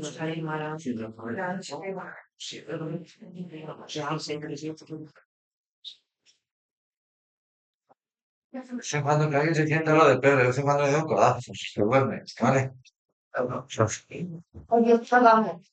Nos animará. De vez en cuando que alguien se sienta lo de peor, de vez en cuando le da un codazo, se duerme, ¿vale? Oye, vamos.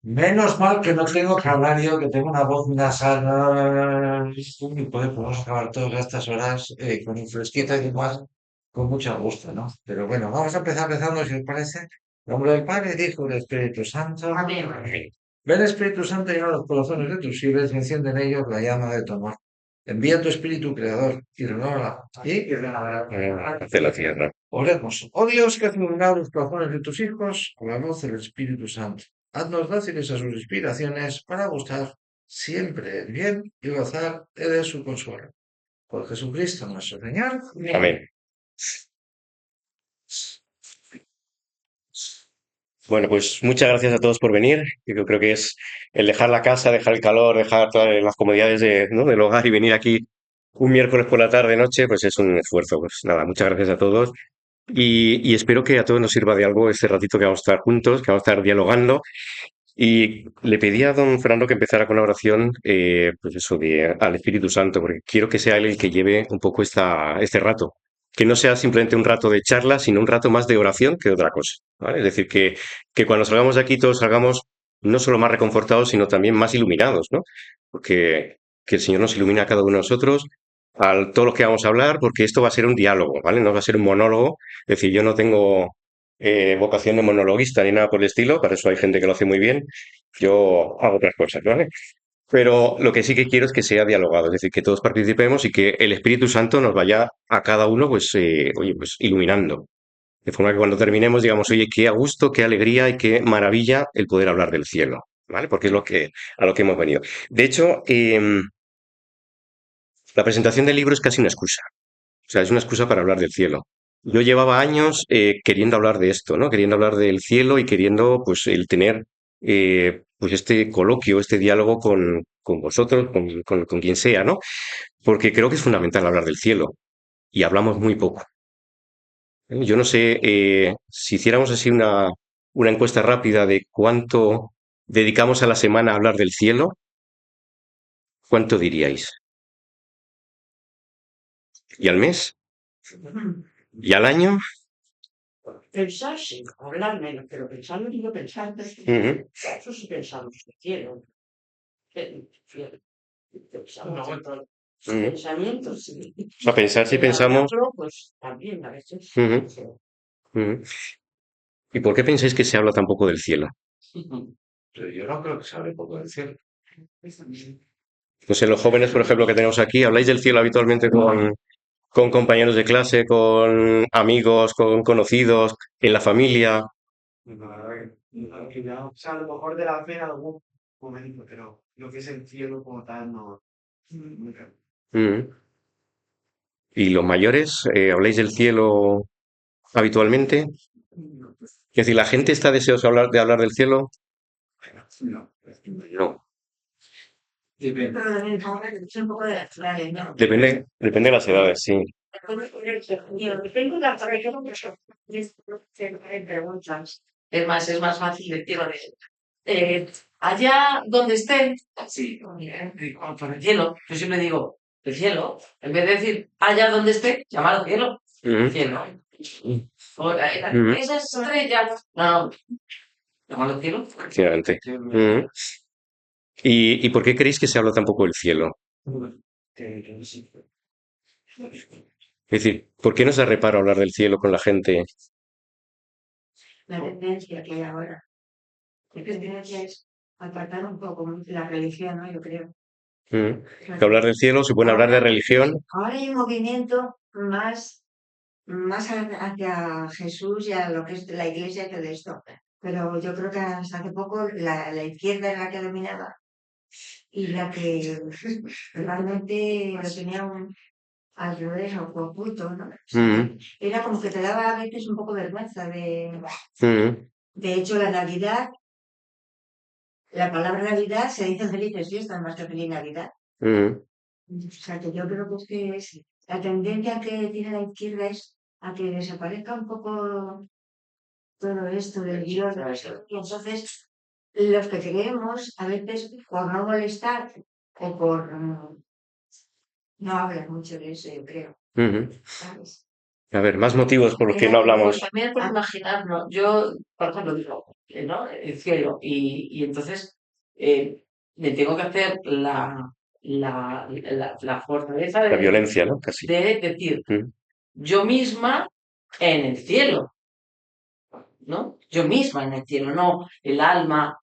Menos mal que no tengo canario, que tengo una voz nasal, y podemos acabar todas estas horas con un fresquito y demás, con mucho gusto, ¿no? Pero bueno, vamos a empezar empezando, si os parece. En nombre del Padre, del Hijo y del Espíritu Santo. Amén. Ven, Espíritu Santo, llena los corazones de tus fieles y enciende en ellos la llama de tu amor. Envía tu Espíritu Creador y renueva de la tierra. Oremos. Oh Dios, que has iluminado los corazones de tus hijos con la luz del Espíritu Santo. Haznos dóciles a sus inspiraciones para gustar siempre el bien y gozar de su consuelo. Por Jesucristo nuestro Señor. Amén. Bueno, pues muchas gracias a todos por venir. Yo creo que es el dejar la casa, dejar el calor, dejar todas las comodidades de, ¿no? del hogar y venir aquí un miércoles por la tarde, noche, pues es un esfuerzo. Pues nada, muchas gracias a todos y espero que a todos nos sirva de algo este ratito que vamos a estar juntos, que vamos a estar dialogando. Y le pedí a don Fernando que empezara con la oración, pues eso, al Espíritu Santo, porque quiero que sea él el que lleve un poco este rato. Que no sea simplemente un rato de charla, sino un rato más de oración que de otra cosa, ¿vale? Es decir, que cuando salgamos de aquí todos salgamos no solo más reconfortados, sino también más iluminados, ¿no? Porque que el Señor nos ilumine a cada uno de nosotros, a todos los que vamos a hablar, porque esto va a ser un diálogo, ¿vale? No va a ser un monólogo. Es decir, yo no tengo vocación de monologuista ni nada por el estilo, para eso hay gente que lo hace muy bien. Yo hago otras cosas, ¿vale? Pero lo que sí que quiero es que sea dialogado, es decir, que todos participemos y que el Espíritu Santo nos vaya a cada uno, pues, oye, pues iluminando. De forma que cuando terminemos digamos, oye, qué a gusto, qué alegría y qué maravilla el poder hablar del cielo, ¿vale? Porque es a lo que hemos venido. De hecho, la presentación del libro es casi una excusa. O sea, es una excusa para hablar del cielo. Yo llevaba años queriendo hablar de esto, ¿no? Queriendo hablar del cielo y queriendo, pues, el tener, pues, este coloquio, este diálogo con vosotros, con quien sea, ¿no? Porque creo que es fundamental hablar del cielo y hablamos muy poco. Yo no sé si hiciéramos así una encuesta rápida de cuánto dedicamos a la semana a hablar del cielo, ¿cuánto diríais? ¿Y al mes? ¿Y al año? Pensar, sí, hablar menos, pero pensar no digo pensar, pero Ujú, eso sí pensamos que quiero. Pensamos en todo. ujú. Pensamientos, sí. A pensar si El pensamos. hablarlo, pues también a veces. Ujú, ujú. ¿Y por qué pensáis que se habla tan poco del cielo? Pero yo no creo que se hable poco del cielo. No sé, los jóvenes, por ejemplo, que tenemos aquí, ¿habláis del cielo habitualmente con compañeros de clase, con amigos, con conocidos, en la familia? O sea, a lo mejor de la fe en algún momento, pero lo que es el cielo como tal, no. Nunca. Mm. ¿Y los mayores, habláis del cielo habitualmente? Es decir, ¿la gente está deseosa de hablar del cielo? No. No. Depende. Es un poco de las claves, ¿no? Depende de las edades, sí. Tengo la pareja que preguntas. Es más fácil decirlo de allá donde estén, sí, por el cielo. Yo siempre digo, el cielo, en vez de decir allá donde esté, llamado cielo, Ujú, cielo. O ujú. esas estrellas, no, llamado cielo. Efectivamente. Ujú. ¿Y por qué creéis que se habla tan poco del cielo? Es decir, ¿por qué no se da reparo hablar del cielo con la gente? La tendencia que hay ahora. La tendencia es apartar un poco la religión, ¿no? Yo creo. Mm. Que hablar del cielo supone hablar de Ahora, religión. ahora hay un movimiento más hacia Jesús y a lo que es la iglesia y todo esto. Pero yo creo que hasta hace poco la izquierda era la que dominaba y la que realmente lo tenía al revés o oculto, ¿no? Mm, Era como que te daba a veces un poco vergüenza mm, de hecho, la Navidad, la palabra Navidad se dice felices fiestas más que feliz Navidad. mm. O sea, que yo creo que es la tendencia que tiene la izquierda es a que desaparezca un poco todo esto del Dios, y entonces los que creemos, a veces por no molestar o por no hablar mucho de eso, yo creo, Ujú. ¿sabes? A ver, más motivos por los que Era no que hablamos. También por ah, imaginarlo, yo, por ejemplo, digo, ¿no? El cielo, y entonces me tengo que hacer la fortaleza La violencia, ¿no? Casi. de decir, Mm, yo misma en el cielo, ¿no? Yo misma en el cielo, no el alma,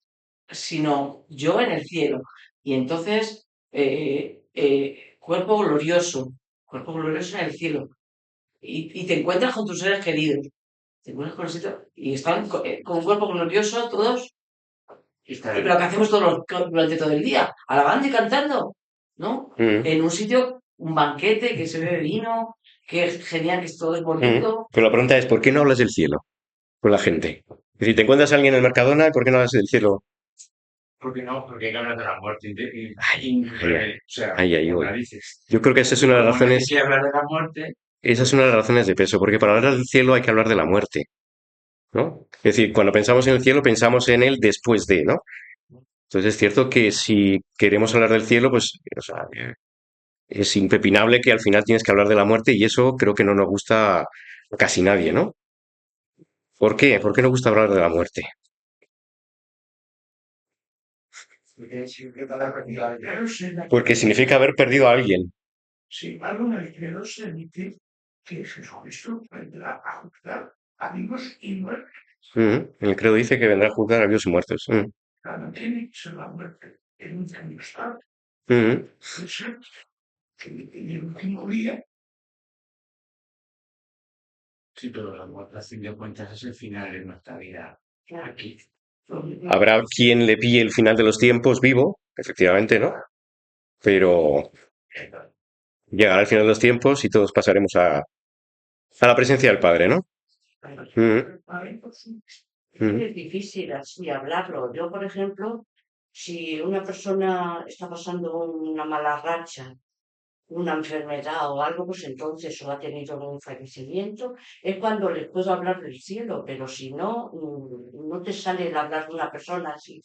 sino yo en el cielo. Y entonces, cuerpo glorioso en el cielo. Y te encuentras con tus seres queridos. Te encuentras con los y están con un cuerpo glorioso todos. Pero ¿qué hacemos durante todo el día? Alabando y cantando, ¿no? mm, En un sitio, un banquete, que se bebe vino, que es genial, que todo es mm. bonito. Pero la pregunta es, ¿por qué no hablas del cielo con la gente? Es decir, te encuentras a alguien en el Mercadona, ¿por qué no hablas del cielo? Porque no, porque hay que hablar de la muerte. Ay, ay, ay, O sea, ay, ay, como uy. narices. Yo creo que esa es una de las Como nadie razones, quiere hablar de la muerte, esa es una de las razones de peso, porque para hablar del cielo hay que hablar de la muerte, ¿no? Es decir, cuando pensamos en el cielo, pensamos en él después de, ¿no? Entonces es cierto que si queremos hablar del cielo, pues, o sea, es impepinable que al final tienes que hablar de la muerte y eso creo que no nos gusta a casi nadie, ¿no? ¿Por qué? ¿Por qué nos gusta hablar de la muerte? porque siempre para recordar, ya no sé, Porque significa haber perdido a alguien. sin embargo, en el credo se dice que Jesucristo vendrá a juzgar a vivos y muertos. El credo dice que vendrá a juzgar a vivos y muertos. Nada tiene que ser la muerte en un cambio estado. Mm. Puede ser que en el último día. Sí, pero la muerte, a fin de cuentas, es el final de nuestra vida aquí. Habrá quien le pille el final de los tiempos vivo, efectivamente, ¿no? Pero llegará el final de los tiempos y todos pasaremos a la presencia del Padre, ¿no? Mm, mm, Es difícil así hablarlo. Yo, por ejemplo, si una persona está pasando una mala racha, una enfermedad o algo, pues entonces o ha tenido un fallecimiento, es cuando le puedo hablar del cielo, pero si no, no te sale el hablar de una persona así,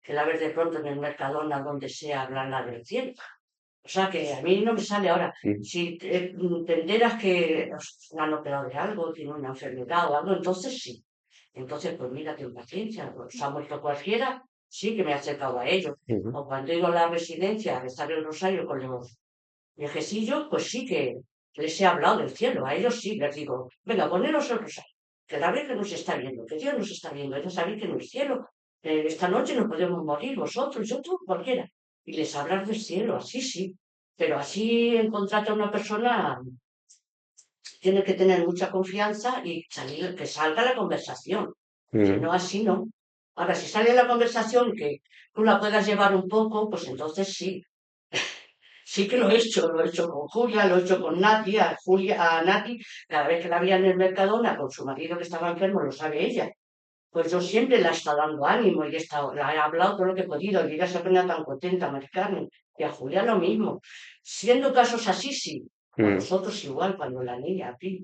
que la ves de pronto en el Mercadona, donde sea, hablarla del cielo. O sea que a mí no me sale ahora. mm, Si te enteras que han operado de algo, tiene una enfermedad o algo, entonces sí. Entonces, pues mira, ten paciencia. Se ha muerto cualquiera, sí que me he acercado a ellos. mm, O cuando he ido a la residencia a rezar el rosario con los viejecillos, pues sí que les he hablado del cielo. A ellos sí les digo, venga, poneros el rosario. Que la vez que nos está viendo, que Dios nos está viendo. Ya sabéis que en el cielo, esta noche nos podemos morir, vosotros, yo, tú, cualquiera. Y les hablar del cielo, así sí. Pero así encontrarte a una persona, tiene que tener mucha confianza y salir, que salga la conversación. Si mm, no, así no. Ahora, si sale la conversación que tú la puedas llevar un poco, pues entonces sí. Sí que lo he hecho con Julia, lo he hecho con Nati, a Nati, cada vez que la veía en el Mercadona con su marido que estaba enfermo, lo sabe ella. Pues yo siempre la he estado dando ánimo y la he hablado todo lo que he podido y ella se pone tan contenta, Mari Carmen. Y a Julia lo mismo. Siendo casos así, sí. A mm, vosotros igual, cuando la niña, a ti.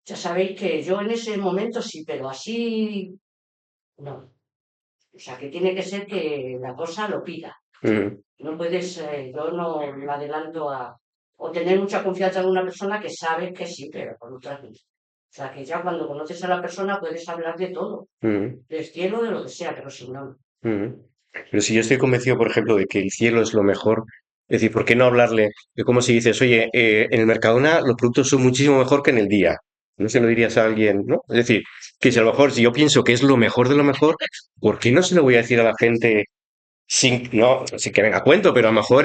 Ya sabéis que yo en ese momento sí, pero así no. O sea, que tiene que ser que la cosa lo pida. mm. No puedes, yo no me adelanto a, o tener mucha confianza en una persona que sabe que sí, pero con otras no. O sea, que ya cuando conoces a la persona puedes hablar de todo, Mm, del cielo, de lo que sea, pero si no, mm. Pero si yo estoy convencido, por ejemplo, de que el cielo es lo mejor, es decir, ¿por qué no hablarle? Es como si dices, oye, en el Mercadona los productos son muchísimo mejor que en el día. No se lo dirías a alguien, ¿no? Es decir, que si a lo mejor, si yo pienso que es lo mejor de lo mejor, ¿por qué no se lo voy a decir a la gente sin, no, sin que venga a cuento, pero a lo mejor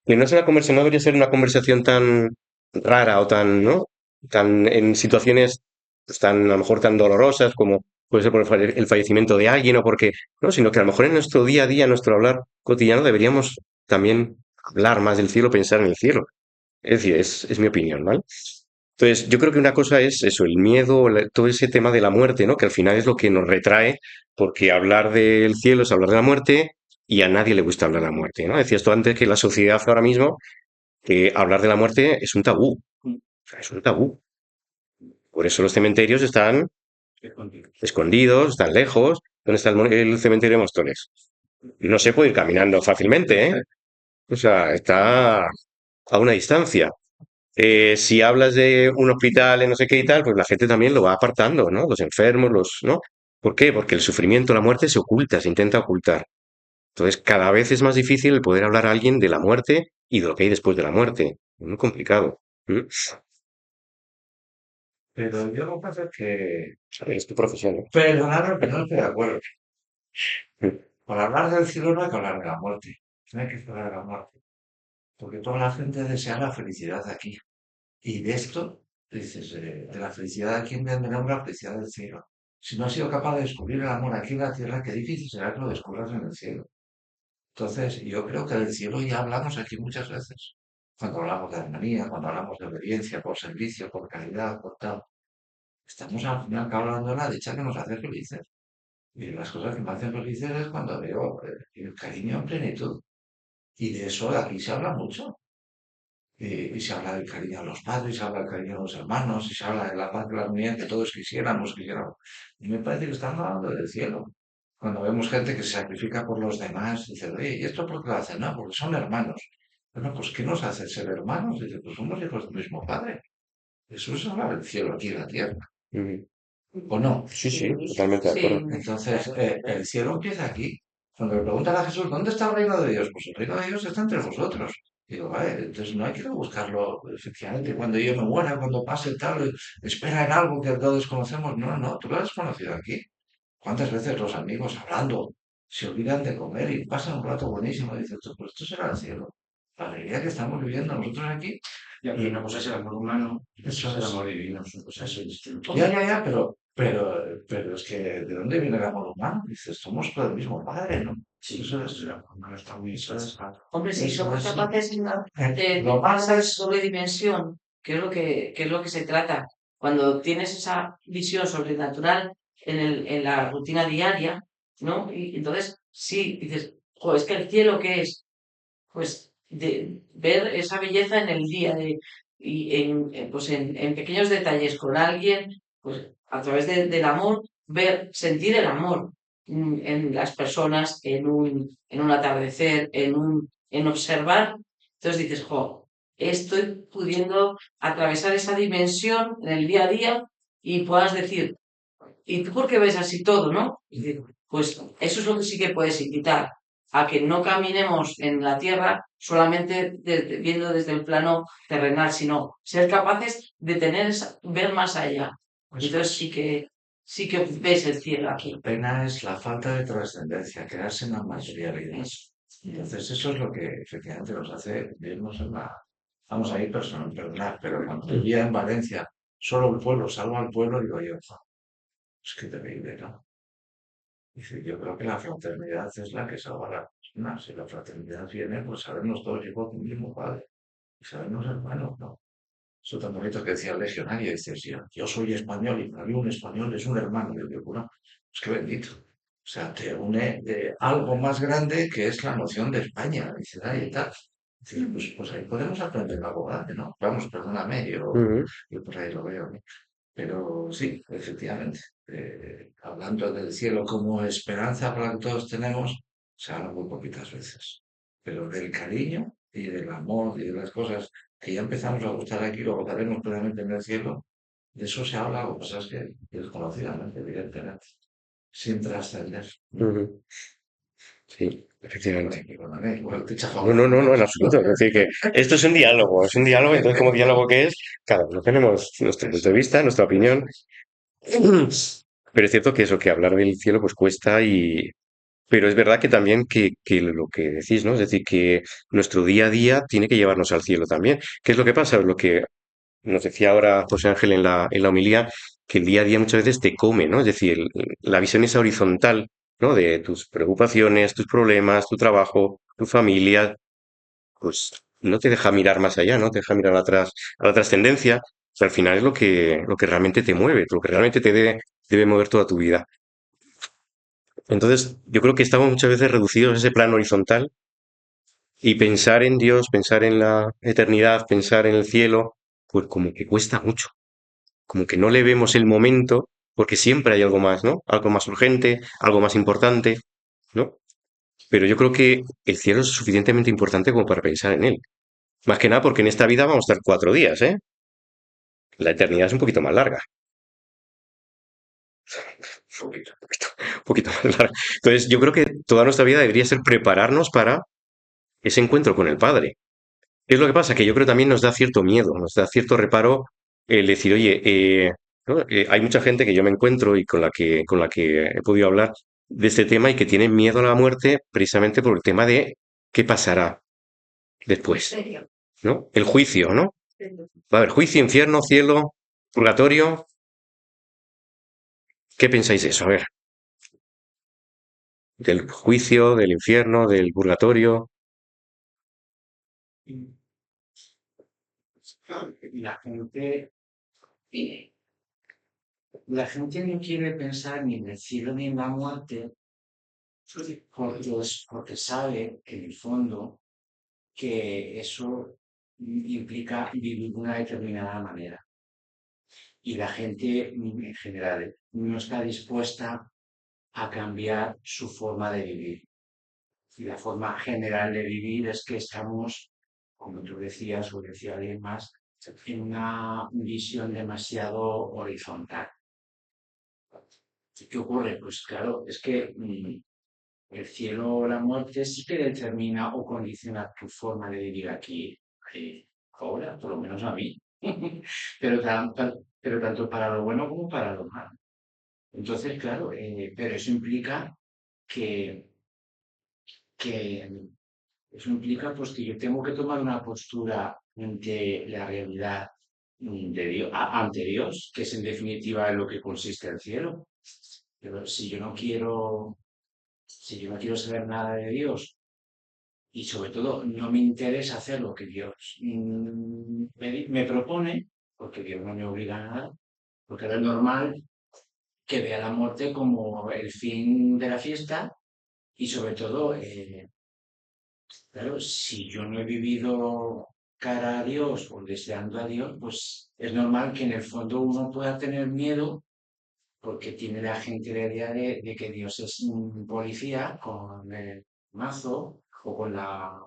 que no sea una conversación, no debería ser una conversación tan rara o tan, ¿no? Tan, en situaciones pues, tan, a lo mejor tan dolorosas como puede ser por el fallecimiento de alguien o porque, no, sino que a lo mejor en nuestro día a día, en nuestro hablar cotidiano, deberíamos también hablar más del cielo, pensar en el cielo. Es decir, es mi opinión, ¿vale? Entonces, yo creo que una cosa es eso, el miedo, todo ese tema de la muerte, ¿no? Que al final es lo que nos retrae, porque hablar del cielo es hablar de la muerte y a nadie le gusta hablar de la muerte, ¿no? Decías tú antes que la sociedad ahora mismo, que hablar de la muerte es un tabú, o sea, es un tabú. Por eso los cementerios están escondidos, tan lejos. ¿Dónde está el cementerio de Móstoles? No se puede ir caminando fácilmente, ¿eh? O sea, está a una distancia. Si hablas de un hospital, en no sé qué y tal, pues la gente también lo va apartando, ¿no? Los enfermos, ¿no? ¿Por qué? Porque el sufrimiento, la muerte se oculta, se intenta ocultar. Entonces, cada vez es más difícil el poder hablar a alguien de la muerte y de lo que hay después de la muerte. Es muy complicado. ¿Mm? Pero yo lo que pasa es que, Es tu profesión, ¿no? perdonadme, pero no estoy de acuerdo. Mm. Para hablar del cielo no hay que hablar de la muerte. No hay que hablar de la muerte. Porque toda la gente desea la felicidad aquí. Y de esto, dices, de la felicidad aquí en vendrá la felicidad del cielo. Si no has sido capaz de descubrir el amor aquí en la tierra, qué difícil será que lo descubras en el cielo. Entonces, yo creo que del cielo ya hablamos aquí muchas veces. Cuando hablamos de armonía, cuando hablamos de obediencia, por servicio, por caridad, por tal. Estamos al final hablando de la dicha que nos hace felices. Y las cosas que me hacen felices es cuando veo el cariño en plenitud. Y de eso aquí se habla mucho. Y se habla del cariño a los padres, se habla del cariño a los hermanos, y se habla de la paz, de la armonía que todos quisiéramos. Y me parece que estamos hablando del cielo. Cuando vemos gente que se sacrifica por los demás, dice, oye, ¿y esto por qué lo hacen? No, porque son hermanos. Bueno, pues ¿qué nos hace ser hermanos? Dice, pues somos hijos del mismo padre. Eso es hablar del cielo aquí en la tierra. Mm. ¿O no? Sí, sí, Sí, totalmente de acuerdo. sí, Entonces, el cielo empieza aquí. Cuando le preguntan a Jesús, ¿dónde está el reino de Dios? Pues el reino de Dios está entre vosotros. Digo, vale, entonces no hay que ir a buscarlo, efectivamente, cuando yo me muera, cuando pase tal, espera en algo que todos desconocemos. No, no, tú lo has conocido aquí. ¿Cuántas veces los amigos hablando se olvidan de comer y pasan un rato buenísimo? Y dices tú, pues esto será el cielo. La alegría que estamos viviendo nosotros aquí. Y una cosa es el amor humano, eso es el amor divino, son cosas distintas. Ya, pero es que ¿de dónde viene el amor humano? Dices, somos todo el mismo padre, ¿no? Sí, eso es, el amor humano está muy claro. hombre, si Eso somos es, capaces de lo pasar más sobre dimensión, que es lo que se trata, cuando tienes esa visión sobrenatural en la rutina diaria, ¿no? Y entonces, sí, dices, jo, es que el cielo, ¿qué es? Pues de ver esa belleza en el día y pues en pequeños detalles con alguien, pues a través del amor, sentir el amor en las personas, en un atardecer, en observar. Entonces dices, jo, estoy pudiendo atravesar esa dimensión en el día a día y puedas decir, ¿y tú por qué ves así todo, no? Y digo, pues eso es lo que sí que puedes invitar, a que no caminemos en la tierra solamente viendo desde el plano terrenal, sino ser capaces de ver más allá. pues, Entonces sí que ves el cielo aquí. pena es la falta de trascendencia, quedarse en la materialidad. Entonces, eso es lo que efectivamente nos hace vernos en la. Vamos a ir personal, perdonar, pero cuando vivía en Valencia, solo el pueblo salva al pueblo, digo yo, es que terrible, ¿no? Dice, yo creo que la fraternidad es la que salva a la persona. Si la fraternidad viene, pues sabemos todos hijos del mismo padre y sabemos hermanos, ¿no? Eso tan bonito que decía el legionario, dice, sí, yo soy español y para mí un español es un hermano. Yo digo, bueno, pues qué bendito. O sea, te une de algo más grande que es la noción de España, dice, y tal. Dice, pues ahí podemos aprender algo grande, ¿no? Vamos, perdóname, Ujú. yo por ahí lo veo, ¿no? Pero sí, efectivamente, hablando del cielo como esperanza para que todos tenemos, se habla muy poquitas veces. Pero del cariño y del amor y de las cosas que ya empezamos a gustar aquí, lo gozaremos plenamente en el cielo, de eso se habla, lo que pasa es que desconocidamente, evidentemente, sin trascender. Ujú. Sí, efectivamente. Perdóname, igual te echa No, no, no, no, en absoluto. Es decir, que esto es un diálogo, entonces como diálogo que es, cada uno tenemos nuestro punto de vista, nuestra opinión. Pero es cierto que eso, que hablar del cielo pues cuesta pero es verdad que también que lo que decís, ¿no? Es decir, que nuestro día a día tiene que llevarnos al cielo también. ¿Qué es lo que pasa? Lo que nos decía ahora José Ángel en la homilía, que el día a día muchas veces te come, ¿no? Es decir, la visión es horizontal, ¿no? De tus preocupaciones, tus problemas, tu trabajo, tu familia, pues no te deja mirar más allá, ¿no? Te deja mirar atrás, a la trascendencia. O sea, al final es lo que realmente te mueve, lo que realmente debe mover toda tu vida. Entonces, yo creo que estamos muchas veces reducidos a ese plano horizontal y pensar en Dios, pensar en la eternidad, pensar en el cielo, pues como que cuesta mucho, como que no le vemos el momento porque siempre hay algo más, ¿no? Algo más urgente, algo más importante, ¿no? Pero yo creo que el cielo es suficientemente importante como para pensar en él. Más que nada porque en esta vida vamos a estar 4 días, ¿eh? La eternidad es un poquito más larga. Un poquito más larga. Entonces, yo creo que toda nuestra vida debería ser prepararnos para ese encuentro con el Padre. ¿Qué es lo que pasa? Que yo creo que también nos da cierto miedo, nos da cierto reparo el decir, oye, ¿no? Hay mucha gente que yo me encuentro y con la que he podido hablar de este tema y que tienen miedo a la muerte precisamente por el tema de qué pasará después, Serio. ¿no? El juicio, ¿no? Va a haber juicio, infierno, cielo, purgatorio. ¿Qué pensáis de eso? A ver, del juicio, del infierno, del purgatorio. La gente, eh, la gente no quiere pensar ni en el cielo ni en la muerte porque sabe en el fondo que eso implica vivir de una determinada manera. Y la gente en general no está dispuesta a cambiar su forma de vivir. Y la forma general de vivir es que estamos, como tú decías o decía alguien más, en una visión demasiado horizontal. ¿Qué ocurre? Pues claro, es que el cielo o la muerte sí que determina o condiciona tu forma de vivir aquí, ahora, por lo menos a mí. Pero tanto para lo bueno como para lo malo. Entonces, claro, pero que, que eso implica pues que yo tengo que tomar una postura ante la realidad de Dios, ante Dios, que es en definitiva en lo que consiste el cielo. Pero si yo no quiero saber nada de Dios y sobre todo no me interesa hacer lo que Dios me propone, porque Dios no me obliga a nada, porque ahora es normal que vea la muerte como el fin de la fiesta y sobre todo, claro, si yo no he vivido cara a Dios o deseando a Dios, pues es normal que en el fondo uno pueda tener miedo porque tiene la gente la idea de que Dios es un policía con el mazo o con la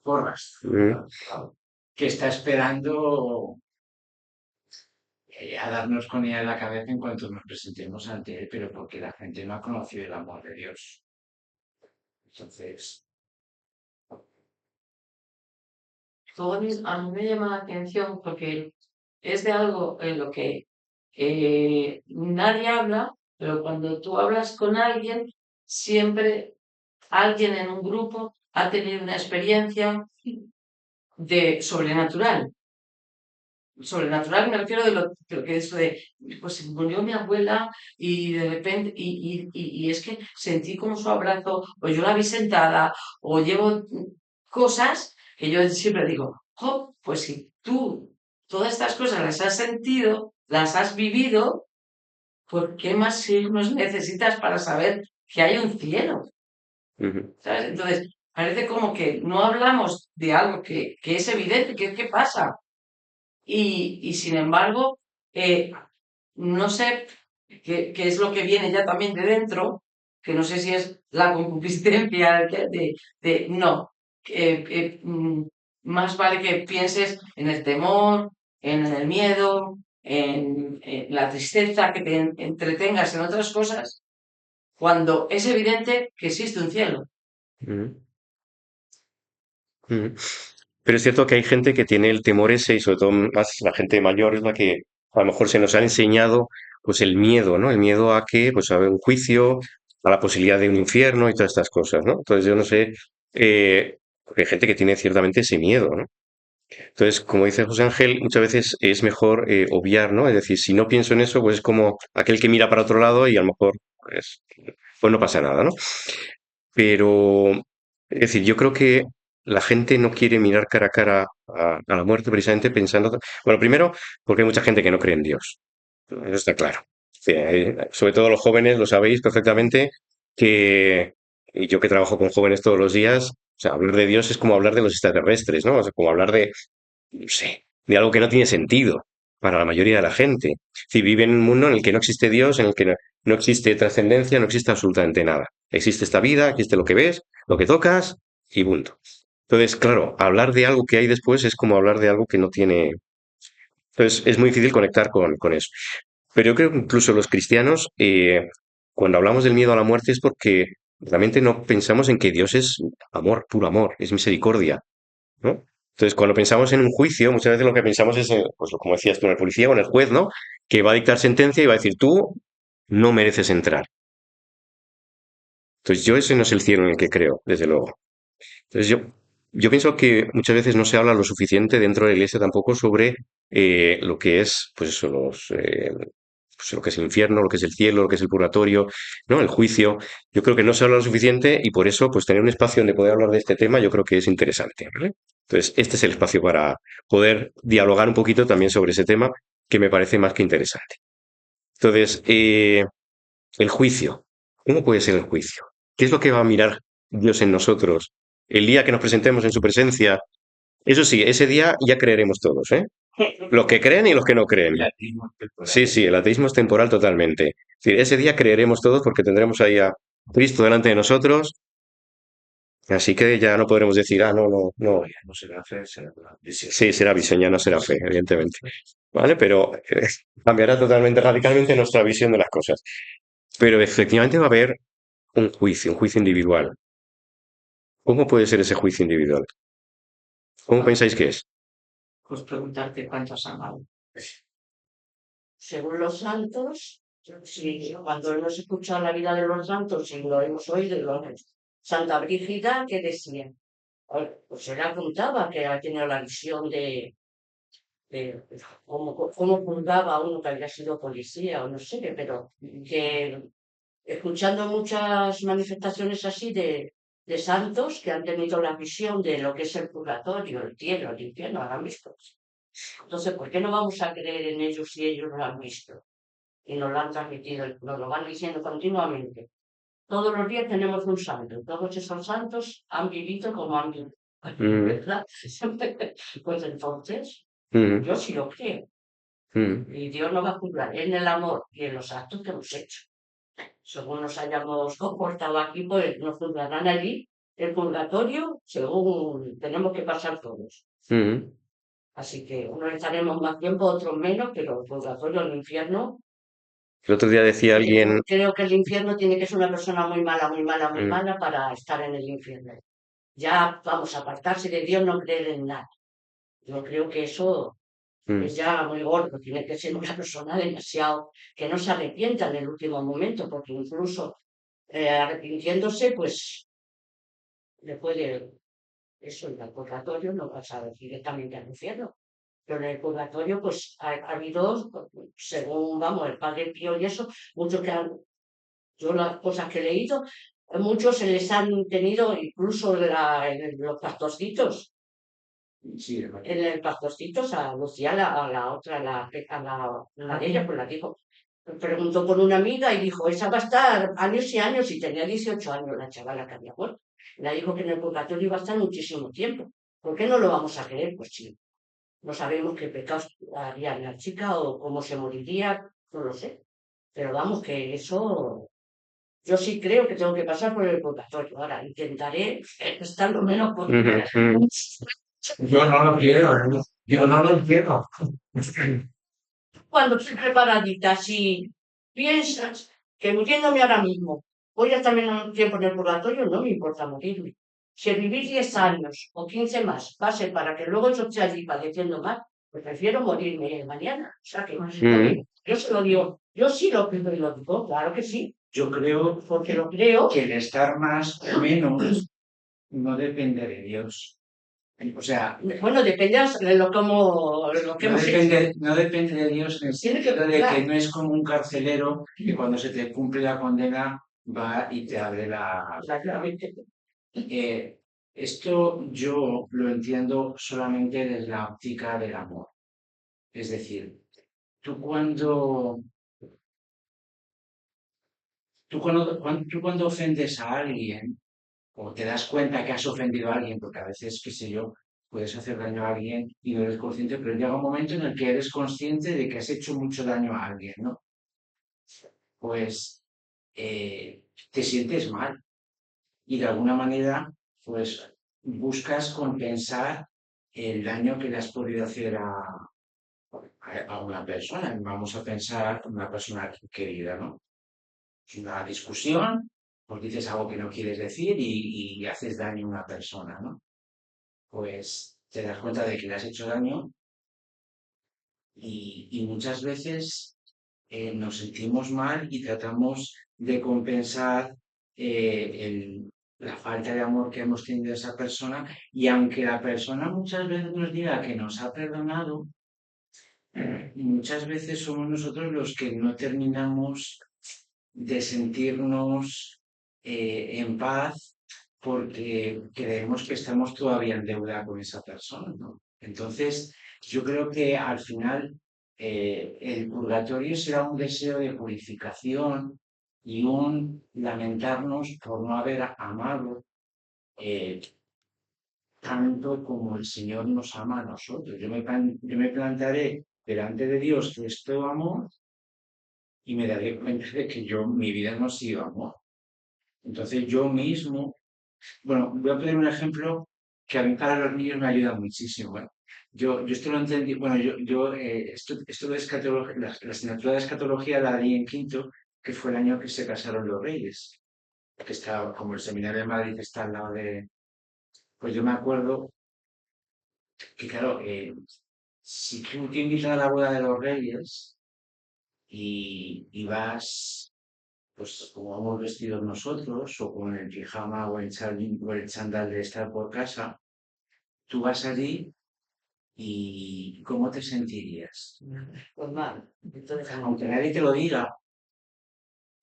porras, Mm, que está esperando a darnos con ella en la cabeza en cuanto nos presentemos ante Él, pero porque la gente no ha conocido el amor de Dios. Entonces, Todo a mí me llama la atención porque es de algo en lo que nadie habla, pero cuando tú hablas con alguien, siempre alguien en un grupo ha tenido una experiencia de sobrenatural. Sobrenatural me refiero de lo que es de, pues se murió mi abuela y de repente, y es que sentí como su abrazo, o yo la vi sentada, o llevo cosas que yo siempre digo, "Jo, pues si tú todas estas cosas las has sentido, las has vivido, ¿por qué más signos necesitas para saber que hay un cielo? ujú, ¿Sabes? Entonces, parece como que no hablamos de algo que es evidente, que es que pasa. Y sin embargo, eh, no sé qué es lo que viene ya también de dentro, que no sé si es la concupiscencia no, más vale que pienses en el temor, en el miedo, en la tristeza, que te entretengas en otras cosas, cuando es evidente que existe un cielo. ujú, ujú. Pero es cierto que hay gente que tiene el temor ese y sobre todo más la gente mayor es la que a lo mejor se nos ha enseñado pues el miedo, ¿no? El miedo a que pues a un juicio, a la posibilidad de un infierno y todas estas cosas, ¿no? Entonces yo no sé, porque hay gente que tiene ciertamente ese miedo, ¿no? Entonces, como dice José Ángel, muchas veces es mejor obviar, ¿no? Es decir, si no pienso en eso, pues es como aquel que mira para otro lado y a lo mejor pues no pasa nada, ¿no? Pero, es decir, yo creo que la gente no quiere mirar cara a cara a la muerte precisamente pensando, bueno, primero, porque hay mucha gente que no cree en Dios. Eso está claro. Sí, sobre todo los jóvenes lo sabéis perfectamente que, y yo que trabajo con jóvenes todos los días, o sea, hablar de Dios es como hablar de los extraterrestres, ¿no? O sea, como hablar de, no sé, de algo que no tiene sentido. para la mayoría de la gente. Si vive en un mundo en el que no existe Dios, en el que no existe trascendencia, no existe absolutamente nada. Existe esta vida, existe lo que ves, lo que tocas y punto. Entonces, claro, hablar de algo que hay después es como hablar de algo que no tiene. Entonces, es muy difícil conectar con eso. Pero yo creo que incluso los cristianos, cuando hablamos del miedo a la muerte es porque realmente no pensamos en que Dios es amor, puro amor, es misericordia, ¿no? Entonces, cuando pensamos en un juicio, muchas veces lo que pensamos es, en, pues como decías tú, en el policía o en el juez, ¿no? Que va a dictar sentencia y va a decir, tú no mereces entrar. Entonces, yo ese no es el cielo en el que creo, desde luego. Entonces, yo pienso que muchas veces no se habla lo suficiente dentro de la iglesia tampoco sobre lo que es, pues eso, pues lo que es el infierno, lo que es el cielo, lo que es el purgatorio, ¿no? El juicio. Yo creo que no se habla lo suficiente y por eso, pues tener un espacio donde poder hablar de este tema, yo creo que es interesante, ¿vale? Entonces, este es el espacio para poder dialogar un poquito también sobre ese tema que me parece más que interesante. Entonces, el juicio. ¿Cómo puede ser el juicio? ¿Qué es lo que va a mirar Dios en nosotros? El día que nos presentemos en su presencia. Eso sí, ese día ya creeremos todos, ¿eh? Los que creen y los que no creen. El ateísmo temporal. Sí, sí, el ateísmo es temporal totalmente. Es decir, ese día creeremos todos porque tendremos ahí a Cristo delante de nosotros, así que ya no podremos decir, no, no, no. Ya no será fe, será visión. Sí, será visión, ya no será fe, evidentemente. ¿Vale? Pero cambiará totalmente, radicalmente nuestra visión de las cosas. Pero efectivamente va a haber un juicio individual. ¿Cómo puede ser ese juicio individual? ¿Cómo pensáis que es? Pues preguntarte cuántos han amado. Según los santos, si cuando hemos escuchado la vida de los santos y lo hemos oído, Santa Brígida, ¿qué decía? Pues él apuntaba que ha tenido la visión de cómo juzgaba a uno que había sido policía o no sé qué, pero que escuchando muchas manifestaciones así de santos que han tenido la visión de lo que es el purgatorio, el cielo, el infierno, lo han visto. Entonces, ¿por qué no vamos a creer en ellos si ellos lo han visto? Y nos lo han transmitido, nos lo van diciendo continuamente. Todos los días tenemos un santo, todos esos santos han vivido como han vivido, Mm, ¿verdad? Pues entonces, mm, yo sí lo creo. mm. Y Dios nos va a juzgar en el amor y en los actos que hemos hecho. Según nos hayamos comportado aquí, pues nos juzgarán allí, el purgatorio, según tenemos que pasar todos. Mm. Así que unos estaremos más tiempo, otros menos, pero el purgatorio, el infierno, El otro día decía alguien, creo que el infierno tiene que ser una persona muy mm, mala para estar en el infierno. Ya vamos a apartarse de Dios, no creer en nada. Yo creo que eso mm, es ya muy gordo, tiene que ser una persona demasiado que no se arrepienta en el último momento, porque incluso arrepintiéndose, pues le puede, eso en el purgatorio no pasa directamente al infierno. Pero en el purgatorio, pues ha habido, según vamos, el Padre Pío y eso, muchos que han, yo las cosas que he leído, muchos se les han tenido incluso en los pastorcitos, Sí, en el pastorcitos a Lucía, a la otra, la de ella, pues la dijo. Preguntó con una amiga y dijo, esa va a estar años y años, y tenía 18 años la chavala que había muerto. La dijo que en el purgatorio iba a estar muchísimo tiempo. ¿Por qué no lo vamos a creer? Pues sí. No sabemos qué pecados haría la chica o cómo se moriría, no lo sé. Pero vamos, que eso, yo sí creo que tengo que pasar por el purgatorio. Ahora intentaré estar lo menos mm, posible. mm, yo no lo quiero, yo no lo quiero. Cuando estoy preparadita, si piensas que muriéndome ahora mismo voy a estar menos tiempo en el purgatorio, no me importa morirme. Si vivir 10 años o 15 más va a ser para que luego yo esté allí padeciendo más, pues prefiero morirme mañana. O sea que, mm. yo se lo digo, yo sí lo creo y lo digo, claro que sí, Yo creo porque lo creo. que el estar más o menos no depende de Dios. O sea, Bueno, depende de lo que hemos hecho. no depende de Dios en el Tiene que sentido de que claro, no es como un carcelero que cuando se te cumple la condena va y te abre la... exactamente. Esto yo lo entiendo solamente desde la óptica del amor. Es decir, tú cuando, tú cuando ofendes a alguien, o te das cuenta que has ofendido a alguien, porque a veces, qué sé yo, puedes hacer daño a alguien y no eres consciente, pero llega un momento en el que eres consciente de que has hecho mucho daño a alguien, ¿no? Pues te sientes mal y de alguna manera, pues buscas compensar el daño que le has podido hacer a una persona. Vamos a pensar una persona querida, ¿no? Es una discusión, pues dices algo que no quieres decir y haces daño a una persona, ¿no? Pues te das cuenta de que le has hecho daño y muchas veces nos sentimos mal y tratamos de compensar la falta de amor que hemos tenido a esa persona y aunque la persona muchas veces nos diga que nos ha perdonado, muchas veces somos nosotros los que no terminamos de sentirnos en paz porque creemos que estamos todavía en deuda con esa persona, ¿no? Entonces, yo creo que al final el purgatorio será un deseo de purificación y un lamentarnos por no haber amado eh, tanto como el Señor nos ama a nosotros. Yo me plantaré delante de Dios que es todo amor y me daré cuenta de que mi vida no ha sido amor. Entonces yo mismo, bueno, voy a poner un ejemplo que a mí para los niños me ayuda muchísimo. Bueno, yo esto lo entendí, bueno, esto de escatología, la asignatura de escatología la di en quinto, que fue el año que se casaron los reyes, que está, como el seminario de Madrid está al lado de, pues yo me acuerdo que claro, si tú te invitas a la boda de los reyes y vas pues como hemos vestido nosotros, o con el pijama o el chándal de estar por casa, tú vas allí y ¿cómo te sentirías? Pues mal. Entonces, Aunque nadie te lo diga,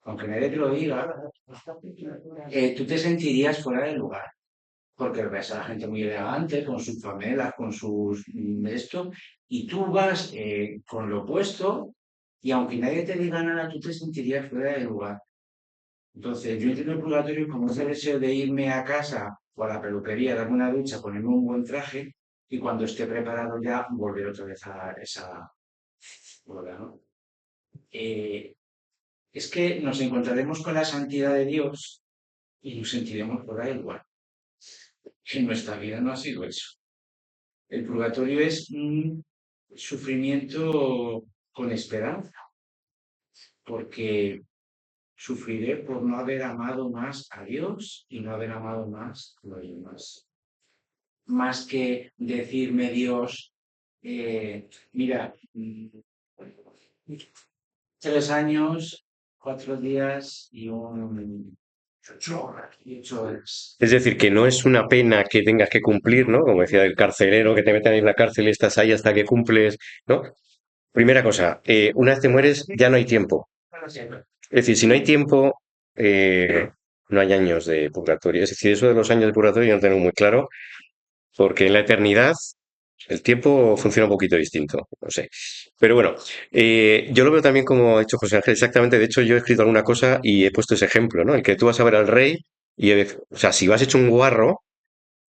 aunque nadie te lo diga, tú te sentirías fuera de lugar, porque ves a la gente muy elegante, con sus pamelas, con sus esto, y tú vas con lo opuesto, y aunque nadie te diga nada, tú te sentirías fuera de lugar. Entonces, yo entiendo el purgatorio como ese deseo de irme a casa o a la peluquería, darme una ducha, ponerme un buen traje y cuando esté preparado ya volver otra vez a esa boda, ¿no? Eh, es que nos encontraremos con la santidad de Dios y nos sentiremos por ahí igual. En nuestra vida no ha sido eso. El purgatorio es un sufrimiento con esperanza, porque sufriré por no haber amado más a Dios y no haber amado más a los demás. Más que decirme Dios, mira, 3 años, 4 días y 8 horas. 8 horas. Es decir, que no es una pena que tengas que cumplir, ¿no? Como decía el carcelero, que te metan en la cárcel y estás ahí hasta que cumples, ¿no? Primera cosa, una vez te mueres ya no hay tiempo. Para siempre. Es decir, si no hay tiempo, no hay años de purgatorio. Es decir, eso de los años de purgatorio yo no tengo muy claro, porque en la eternidad el tiempo funciona un poquito distinto, no sé. Pero bueno, yo lo veo también como ha hecho José Ángel, exactamente. De hecho, yo he escrito alguna cosa y he puesto ese ejemplo, ¿no? El que tú vas a ver al rey y, o sea, si vas hecho un guarro,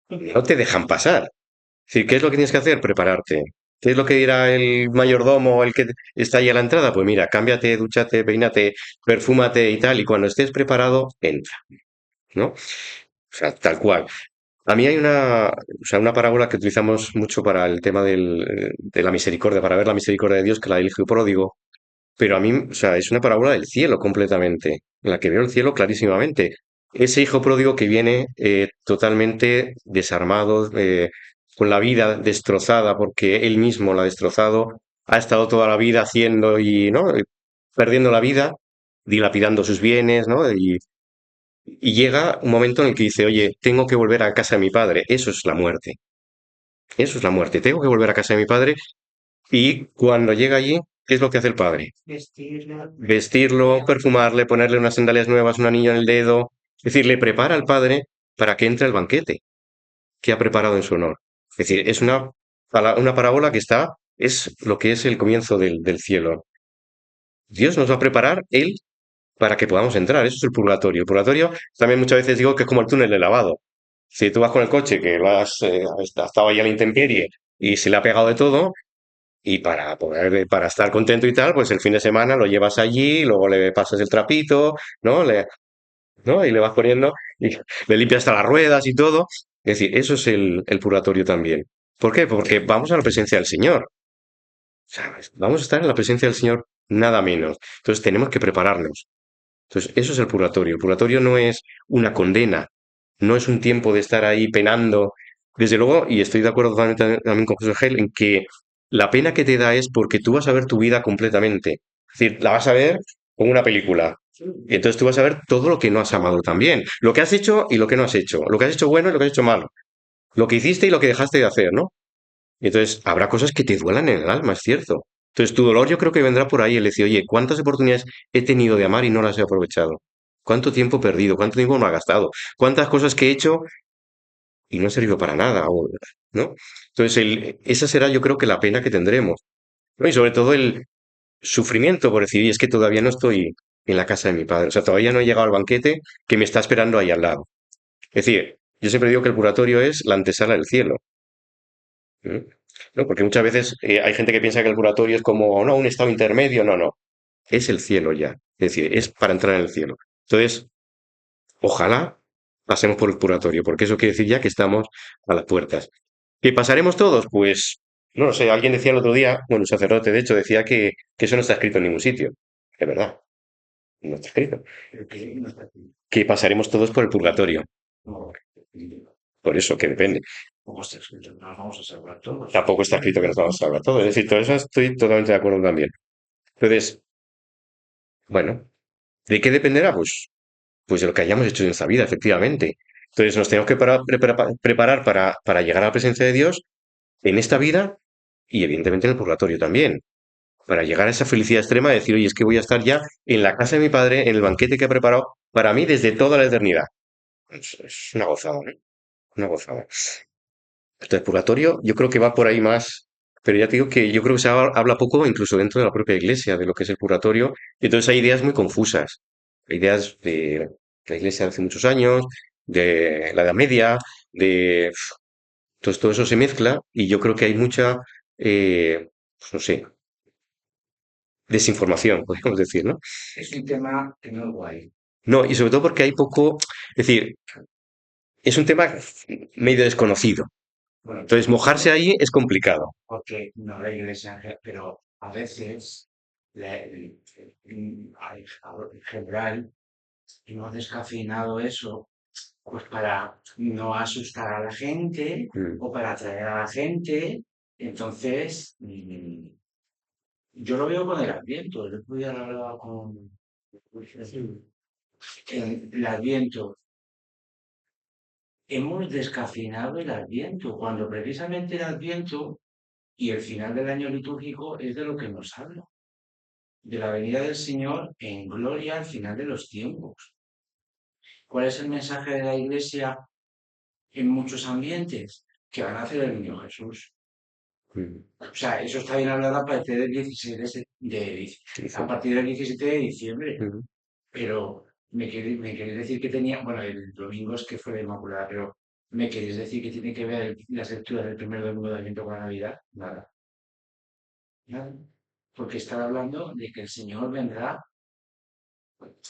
no te dejan pasar. Es decir, ¿qué es lo que tienes que hacer? Prepararte. ¿Qué es lo que dirá el mayordomo o el que está ahí a la entrada? Pues mira, cámbiate, dúchate, peínate, perfúmate y tal, y cuando estés preparado, entra, ¿no? O sea, tal cual. A mí hay o sea, una parábola que utilizamos mucho para el tema de la misericordia, para ver la misericordia de Dios, que es la del hijo pródigo, pero a mí, o sea, es una parábola del cielo completamente, en la que veo el cielo clarísimamente. Ese hijo pródigo que viene totalmente desarmado, con la vida destrozada, porque él mismo la ha destrozado, ha estado toda la vida haciendo y, ¿no? Perdiendo la vida, dilapidando sus bienes, ¿no? Y llega un momento en el que dice, oye, tengo que volver a casa de mi padre. Eso es la muerte. Eso es la muerte. Tengo que volver a casa de mi padre. Y cuando llega allí, ¿qué es lo que hace el padre? Vestirlo. Vestirlo, perfumarle, ponerle unas sandalias nuevas, un anillo en el dedo. Es decir, le prepara al padre para que entre al banquete que ha preparado en su honor. Es decir, es una parábola que es lo que es el comienzo del cielo. Dios nos va a preparar Él para que podamos entrar. Eso es el purgatorio. El purgatorio también muchas veces digo que es como el túnel de lavado. Si tú vas con el coche que ha estado ahí a la intemperie y se le ha pegado de todo, y para estar contento y tal, pues el fin de semana lo llevas allí, luego le pasas el trapito, ¿no? ¿No? Y le vas poniendo, y le limpias hasta las ruedas y todo. Es decir, eso es el purgatorio también. ¿Por qué? Porque vamos a la presencia del Señor, ¿sabes? Vamos a estar en la presencia del Señor nada menos. Entonces tenemos que prepararnos. Entonces, eso es el purgatorio. El purgatorio no es una condena, no es un tiempo de estar ahí penando. Desde luego, y estoy de acuerdo totalmente también con José Gel, en que la pena que te da es porque tú vas a ver tu vida completamente. Es decir, la vas a ver como una película. Y entonces tú vas a ver todo lo que no has amado también. Lo que has hecho y lo que no has hecho. Lo que has hecho bueno y lo que has hecho malo. Lo que hiciste y lo que dejaste de hacer, ¿no? Y entonces habrá cosas que te duelan en el alma, es cierto. Entonces tu dolor yo creo que vendrá por ahí el decir, oye, ¿cuántas oportunidades he tenido de amar y no las he aprovechado? ¿Cuánto tiempo he perdido? ¿Cuánto tiempo me ha gastado? ¿Cuántas cosas que he hecho y no he servido para nada? ¿No? Entonces esa será yo creo que la pena que tendremos, ¿no? Y sobre todo el sufrimiento por decir, y es que todavía no estoy en la casa de mi padre, o sea, todavía no he llegado al banquete que me está esperando ahí al lado. Es decir, yo siempre digo que el purgatorio es la antesala del cielo. ¿Mm? ¿No? Porque muchas veces hay gente que piensa que el purgatorio es como, no, un estado intermedio. No, no. Es el cielo ya. Es decir, es para entrar en el cielo. Entonces, ojalá pasemos por el purgatorio, porque eso quiere decir ya que estamos a las puertas. ¿Que pasaremos todos? Pues, no lo sé. Alguien decía el otro día, bueno, un sacerdote de hecho, decía que eso no está escrito en ningún sitio. Es verdad, no está escrito. Pero que no está aquí. Que pasaremos todos por el purgatorio. No, Por eso, que depende. ¿Cómo está escrito? Nos vamos a salvar todos. Tampoco está escrito que nos vamos a salvar todos. Es decir, todo eso estoy totalmente de acuerdo también. Entonces, bueno, ¿de qué dependerá? Pues de lo que hayamos hecho en esta vida, efectivamente. Entonces nos tenemos que preparar para llegar a la presencia de Dios en esta vida y evidentemente en el purgatorio también. Para llegar a esa felicidad extrema de decir, oye, es que voy a estar ya en la casa de mi padre, en el banquete que ha preparado para mí desde toda la eternidad. Es una gozada, ¿no? Una gozada. Entonces, purgatorio, yo creo que va por ahí más, pero ya te digo que yo creo que habla poco incluso dentro de la propia iglesia de lo que es el purgatorio, y entonces hay ideas muy confusas. Hay ideas de la iglesia de hace muchos años, de la Edad Media, de... Entonces todo eso se mezcla y yo creo que hay mucha, pues no sé, desinformación, podríamos decir, ¿no? es un tema que no es guay. No, y sobre todo porque hay poco, es decir, es un tema medio desconocido. Bueno, Entonces, mojarse ahí es complicado. porque no la iglesia, pero a veces en general hemos descafeinado eso pues para no asustar a la gente Mm. o para atraer a la gente. Entonces, yo lo veo con el Adviento. El otro día lo hablaba con el Adviento. Hemos descafeinado el Adviento, cuando precisamente el Adviento y el final del año litúrgico es de lo que nos habla, de la venida del Señor en gloria al final de los tiempos. ¿Cuál es el mensaje de la Iglesia en muchos ambientes? Que van a hacer el niño Jesús. Mm. O sea, eso está bien hablado a partir del 16 Sí, sí. a partir del 17 de diciembre. Mm. Pero me queréis decir que tenía, bueno, el domingo es que fue la Inmaculada, pero me queréis decir que tiene que ver las lecturas del primer domingo de Adviento con la Navidad. Nada, nada. Porque está hablando de que el Señor vendrá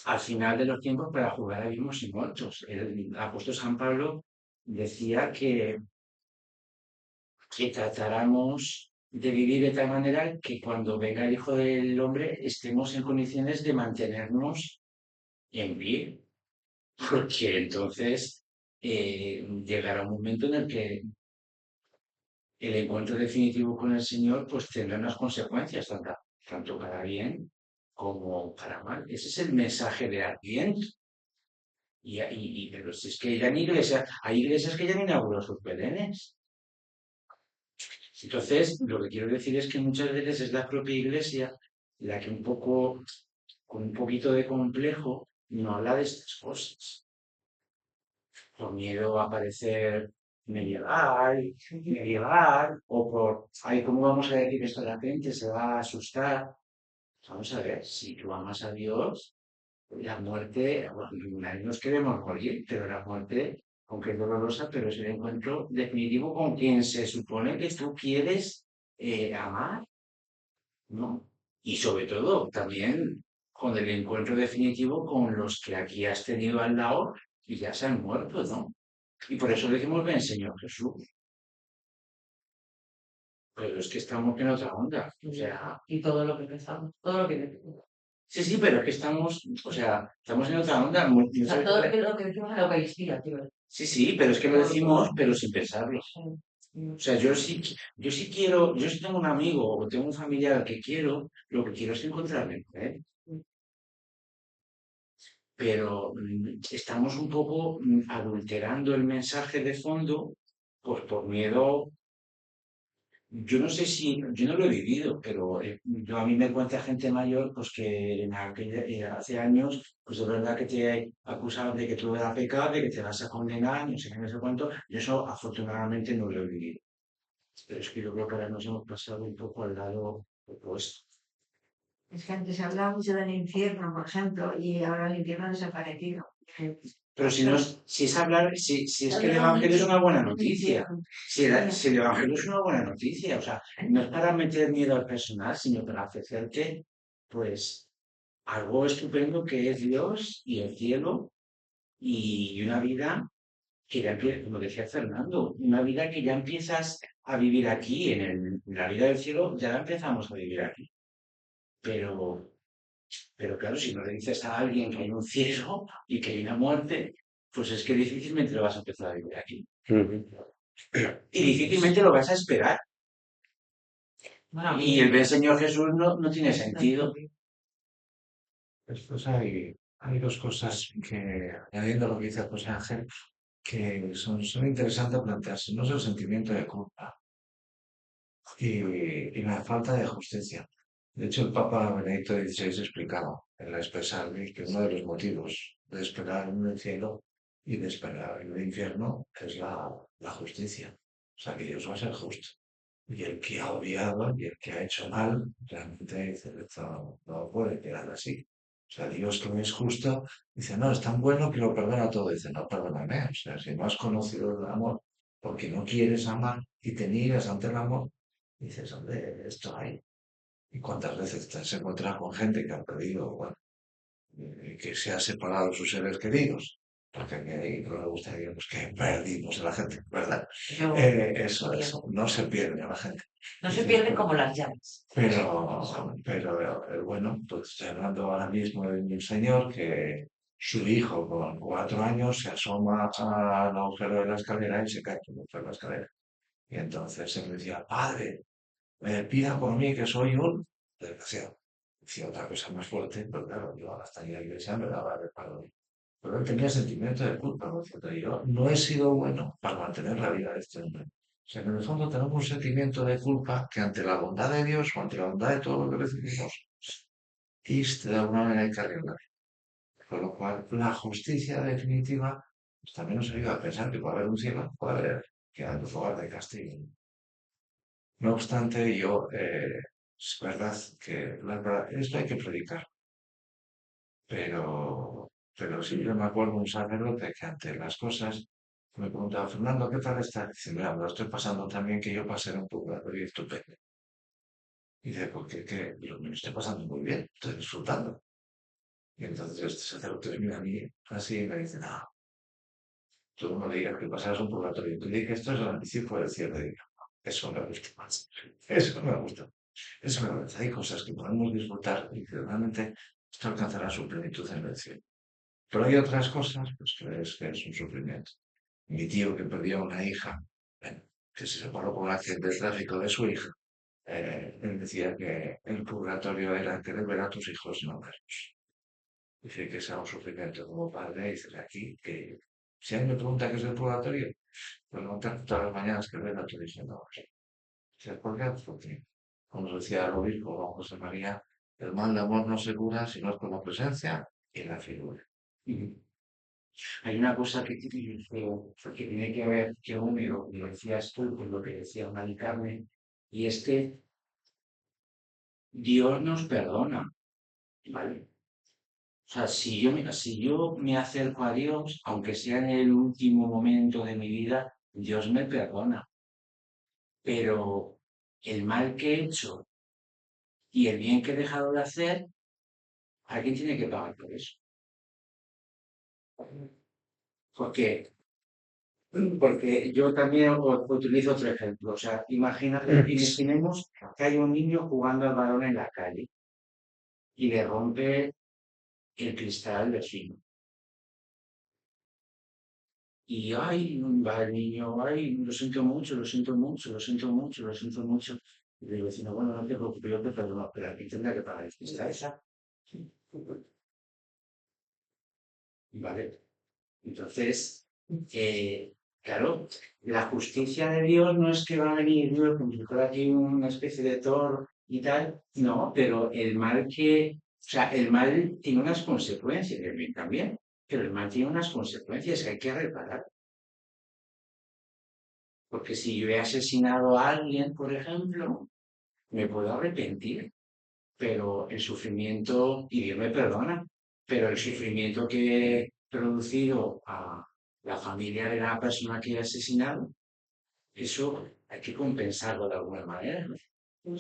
al final de los tiempos para juzgar a vivos y muertos. El apóstol San Pablo decía que tratáramos de vivir de tal manera que cuando venga el Hijo del Hombre estemos en condiciones de mantenernos en pie, porque entonces llegará un momento en el que el encuentro definitivo con el Señor pues tendrá unas consecuencias, tanto para bien como para mal. Ese es el mensaje de Adviento. Pero si es que ya ni iglesia, hay iglesias que ya han inaugurado sus belenes. Entonces, lo que quiero decir es que muchas veces es la propia iglesia la que un poco, con un poquito de complejo, no habla de estas cosas. Por miedo a parecer medieval, o por, ay, ¿cómo vamos a decir esto a la gente? Se va a asustar. Vamos a ver, si tú amas a Dios, la muerte, bueno, nadie nos queremos morir, pero la muerte aunque es dolorosa, pero es el encuentro definitivo con quien se supone que tú quieres amar, ¿no? Y sobre todo también con el encuentro definitivo con los que aquí has tenido al lado y ya se han muerto, ¿no? Y por eso decimos, ven, Señor Jesús. Pero es que estamos en otra onda. O sea, Y todo lo que pensamos, todo lo que decimos. sí, sí, pero es que estamos, o sea, estamos en otra onda. O sea, todo lo que decimos en la Eucaristía, tío. Sí, sí, pero es que lo Todo, decimos, todo. pero sin pensarlo. Mm. O sea, yo sí quiero, yo sí tengo un amigo o tengo un familiar al que quiero, lo que quiero es encontrarme con él. Pero estamos un poco adulterando el mensaje de fondo, pues por miedo. Yo no sé si, yo no lo he vivido, pero yo a mí me cuenta gente mayor, pues que hace años, pues de verdad que te acusaban de que tú eras pecado, de que te vas a condenar, no sé qué, no sé cuánto. Yo eso afortunadamente no lo he vivido. Pero es que yo creo que ahora nos hemos pasado un poco al lado opuesto. Es que antes se hablaba mucho del infierno, por ejemplo, y ahora el infierno ha desaparecido. Pero si no es, si es hablar, si es que el Evangelio es una buena noticia, si el Evangelio es una buena noticia, o sea, no es para meter miedo al personal, sino para ofrecerte, pues, algo estupendo que es Dios y el cielo y una vida que ya empieza, como decía Fernando, una vida que ya empiezas a vivir aquí, en la vida del cielo, ya la empezamos a vivir aquí. Pero Pero claro, si no le dices a alguien que hay un cielo y que hay una muerte, pues es que difícilmente lo vas a empezar a vivir aquí. Ujú. Y difícilmente lo vas a esperar. Bueno, Y el del Señor Jesús no tiene sentido. Después hay dos cosas que, añadiendo lo que dice José Ángel, que son interesantes plantearse. Uno es el sentimiento de culpa y la falta de justicia. De hecho, el Papa Benedicto XVI explicaba en la Expresa que uno de los motivos de esperar en el cielo y de esperar en el infierno es la justicia. O sea, que Dios va a ser justo. Y el que ha odiado y el que ha hecho mal, realmente dice, esto no puede quedar así. O sea, Dios que no es justo, dice, no, es tan bueno que lo perdona todo. Dice, no, perdóname. O sea, si no has conocido el amor porque no quieres amar y te niegas ante el amor, dices, hombre, esto hay. ¿Y cuántas veces te has encontrado con gente que ha perdido, bueno, que se ha separado de sus seres queridos? Porque a mí no me gustaría pues, que perdimos a la gente, ¿verdad? Yo, Eso, no se pierde a la gente. no se Dices, pierde como las llaves. pero bueno, pues estoy hablando ahora mismo de un señor que su hijo con 4 años se asoma al agujero de la escalera y se cae por la escalera. Y entonces él me decía, padre, pida por mí que soy un desgraciado. Decía otra cosa más fuerte, pero claro, yo hasta ahí a la iglesia me daba el perdón. Pero él tenía sentimiento de culpa, ¿no? Cierto? Y yo no he sido bueno para mantener la vida de este hombre. O sea, que en el fondo tenemos un sentimiento de culpa que ante la bondad de Dios o ante la bondad de todo lo que recibimos, y de alguna manera hay que arreglar. Con lo cual, la justicia definitiva pues, también nos ayuda a pensar que puede haber un cielo, puede haber que hay un lugar de castigo. No obstante, es verdad que esto hay que predicar, pero sí, yo me acuerdo un sacerdote que ante las cosas me preguntaba, Fernando, ¿qué tal estás? Dice, mira, me lo estoy pasando también que yo pasé en un purgatorio estupendo. Y dice, porque qué? Yo me lo estoy pasando muy bien, estoy disfrutando. Y entonces este sacerdote mira a mí así y me dice, no, tú no me digas que pasarás un purgatorio, tú dices que esto es el anticipo del cielo de Dios. Eso me gusta más. Eso me gusta. Eso me gusta. Hay cosas que podemos disfrutar y que realmente esto alcanzará su plenitud en el cielo. Pero hay otras cosas pues, que es un sufrimiento. Mi tío que perdió a una hija, bueno, que se separó por un accidente de tráfico de su hija, él decía que el purgatorio era querer ver a tus hijos y no verlos. Dice que sea un sufrimiento como padre, dice aquí que si alguien me pregunta qué es el purgatorio, pues no todas las mañanas que ver a tu hijo y no verlos. Dice, ¿por qué? Porque, como nos decía el obispo don José María, el mal de amor no se cura si no es con la presencia y la figura. Y hay una cosa que tiene que ver, que uno, lo decías tú, con lo que decía Mari Carmen, y es que Dios nos perdona, ¿vale? O sea, si yo me acerco a Dios, aunque sea en el último momento de mi vida, Dios me perdona. Pero el mal que he hecho y el bien que he dejado de hacer, alguien tiene que pagar por eso. Porque, porque yo también utilizo otro ejemplo. O sea, imaginemos que hay un niño jugando al balón en la calle y le rompe el cristal al vecino. Y ay, va el niño, ay, lo siento mucho, lo siento mucho, lo siento mucho, lo siento mucho. Y el vecino, bueno, no te preocupes, yo te perdono, pero aquí tendrá que pagar el cristal. ¿Vale? Entonces, claro, la justicia de Dios no es que va a venir Dios como si fuera aquí una especie de Thor y tal, no, pero o sea, el mal tiene unas consecuencias, el bien también, pero el mal tiene unas consecuencias que hay que reparar. Porque si yo he asesinado a alguien, por ejemplo, me puedo arrepentir, pero el sufrimiento, y Dios me perdona, pero el sufrimiento que he producido a la familia de la persona que he asesinado, eso hay que compensarlo de alguna manera, ¿no? Por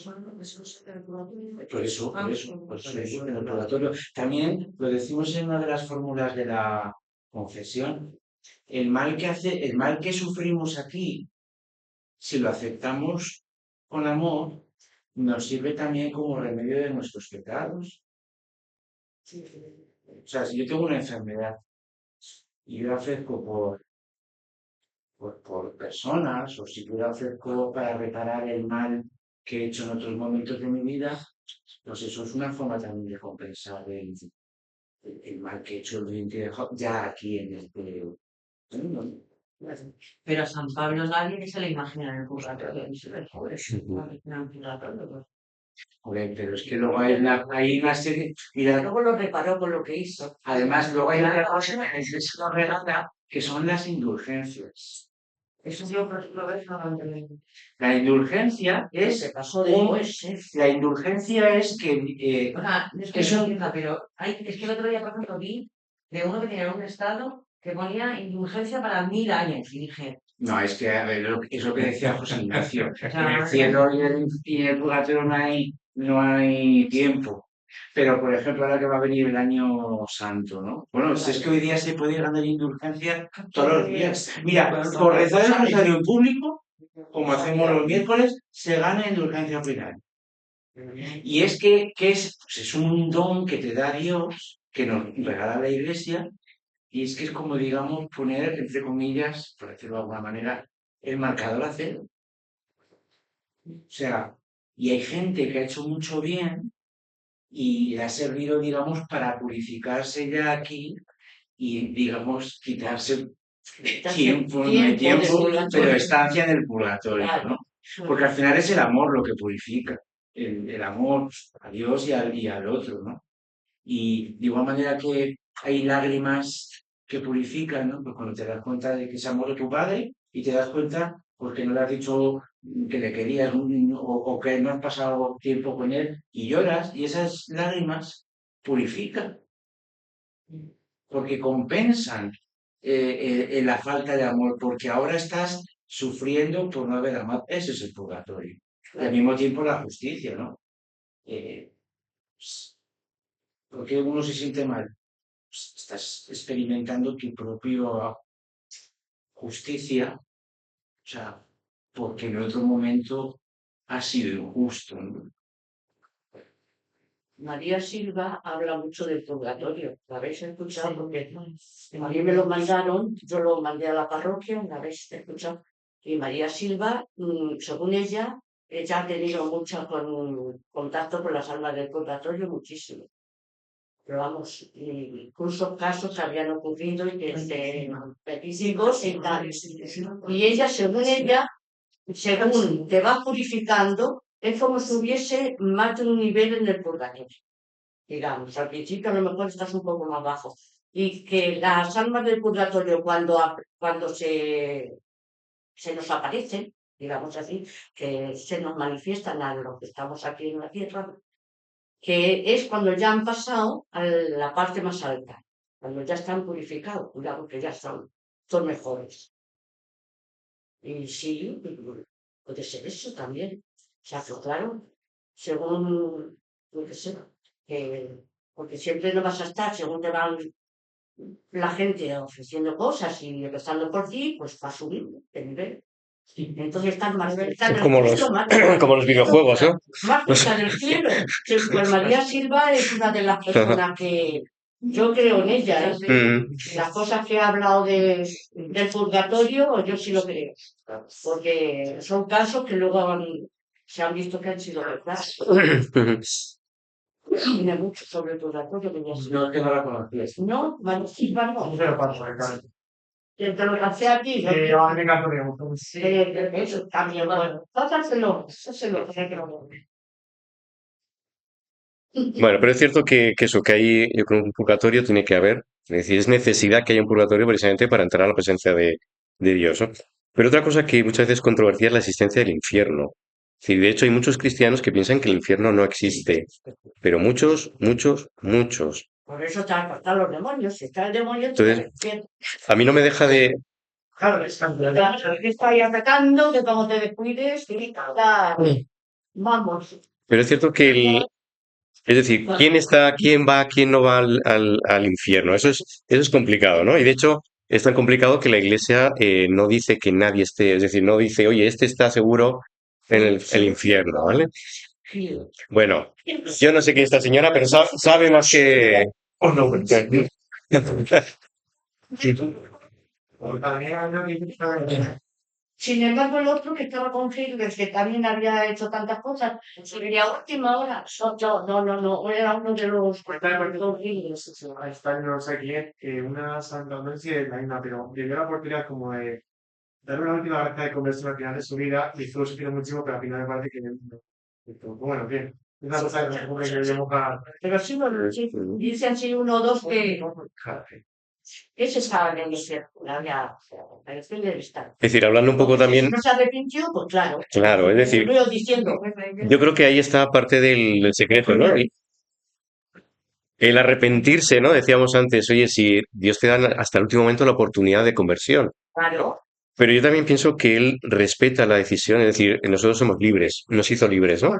eso, en el purgatorio. También lo decimos en una de las fórmulas de la confesión, el mal que sufrimos aquí, si lo aceptamos con amor, nos sirve también como remedio de nuestros pecados. O sea, si yo tengo una enfermedad y yo la ofrezco por personas, o si yo la ofrezco para reparar el mal que he hecho en otros momentos de mi vida, pues eso es una forma también de compensar el mal que he hecho, el bien que he dejado ya aquí en este mundo. Pero a San Pablo nadie se le imagina en el purgatorio, ni se le puede imaginar en el purgatorio. Pues. Joder, pero es que luego hay una serie, mira, Luego lo reparó con lo que hizo. además luego hay una cosa que se nos regala, que son las indulgencias. Eso yo lo veo normalmente. La indulgencia Se es pasó después, ¿eh? la indulgencia es que O sea, es que eso no entiendo, pero es que el otro día, por ejemplo, vi de uno que tenía un estado que ponía indulgencia para 1000 años. Y dije, no es que a ver, es lo que decía José Ignacio. En ya, el cielo y el purgatorio no hay tiempo. Pero, por ejemplo, ahora que va a venir el año santo, ¿no? Bueno, si es que hoy día se puede ganar indulgencia todos los días. Mira, por rezar el rosario en público, como hacemos los miércoles, se gana indulgencia plenaria. Y es que es un don que te da Dios, que nos regala la Iglesia, y es que es como, digamos, poner, entre comillas, por decirlo de alguna manera, el marcador a cero. O sea, y hay gente que ha hecho mucho bien y le ha servido, digamos, para purificarse ya aquí y, digamos, quitarse tiempo, no hay tiempo, pero estancia en el purgatorio, ¿no? Porque al final es el amor lo que purifica, el amor a Dios y al otro, ¿no? Y de igual manera que hay lágrimas que purifican, ¿no? Pues cuando te das cuenta de que se ha muerto tu padre y te das cuenta porque no le has dicho que le querías o que no has pasado tiempo con él y lloras y esas lágrimas purifican porque compensan la falta de amor, porque ahora estás sufriendo por no haber amado. Ese es el purgatorio. Y al mismo tiempo la justicia, ¿no? Eh, porque uno se siente mal. Estás experimentando tu propia justicia, o sea, porque en otro momento ha sido injusto, ¿no? María Silva habla mucho del purgatorio. ¿Lo habéis escuchado? Porque a mí me lo mandaron, yo lo mandé a la parroquia, ¿lo habéis escuchado? Y María Silva, según ella ha tenido mucho contacto con las almas del purgatorio, muchísimo. Pero vamos, incluso casos que habían ocurrido y que específicos y tal. Y ella, según te va purificando, es como si hubiese más de un nivel en el purgatorio. Digamos, al principio a lo mejor estás un poco más bajo. Y que las almas del purgatorio, cuando se nos aparecen, digamos así, que se nos manifiestan a los que estamos aquí en la tierra, que es cuando ya han pasado a la parte más alta, cuando ya están purificados, cuidado que ya son todos mejores. Y sí, puede ser eso también. O sea, que claro, según, yo qué sé, porque siempre no vas a estar, según te van la gente ofreciendo cosas y empezando por ti, pues va a subir de nivel. Entonces están más cerca Es del como cielo, como los videojuegos, ¿no? más cerca del cielo. Pues María Silva es una de las personas que yo creo en ella. Mm. Las cosas que ha hablado del purgatorio, yo sí lo creo. Porque son casos que luego se han visto que han sido verdad. Tiene mucho sobre el purgatorio. No tengo la conocida. No, María Silva no. No se lo paso, Ricardo. Que te lo pasé aquí. A mí me encanta, me gusta mucho. Eso también, bueno. Pásaselo. Bueno, pero es cierto que eso, que hay, yo creo que un purgatorio tiene que haber. Es decir, es necesidad que haya un purgatorio precisamente para entrar a la presencia de Dios, ¿no? Pero otra cosa que muchas veces es controvertida es la existencia del infierno. Es decir, de hecho, hay muchos cristianos que piensan que el infierno no existe, pero muchos, muchos, muchos. Por eso están los demonios. Si está el demonio, entonces Entonces, a mí no me deja de... Claro, que está ahí atacando, que como te descuides, vamos. Pero es cierto que es decir, quién va, quién no va al infierno? Eso es complicado, ¿no? Y de hecho, es tan complicado que la Iglesia no dice que nadie esté, es decir, no dice, oye, este está seguro en el infierno, ¿vale? Bueno, yo no sé qué es esta señora, pero sabe más que... Oh, no, que- Sin embargo, el otro que estaba con Hitler, que también había hecho tantas cosas, sería última hora. No, era uno de los horribles. Está no sé quién, una santa, no sé si es la misma, pero le dio la oportunidad como de darle una última gracia de conversión al final de su vida y estuvo sufriendo muchísimo, pero al final me parece que bueno, bien. Es una cosa que supongo que deberíamos Pero sí, sí, dicen sí uno o dos que ese estaba en el infierno, parece debe estar. Es decir, hablando un poco también, Si no se arrepintió, pues claro. claro, es decir, Lo diciendo. yo creo que ahí está parte del secreto, ¿no? El arrepentirse, ¿no? Decíamos antes, oye, si Dios te da hasta el último momento la oportunidad de conversión. Claro. Pero yo también pienso que Él respeta la decisión, es decir, nosotros somos libres, nos hizo libres, ¿no?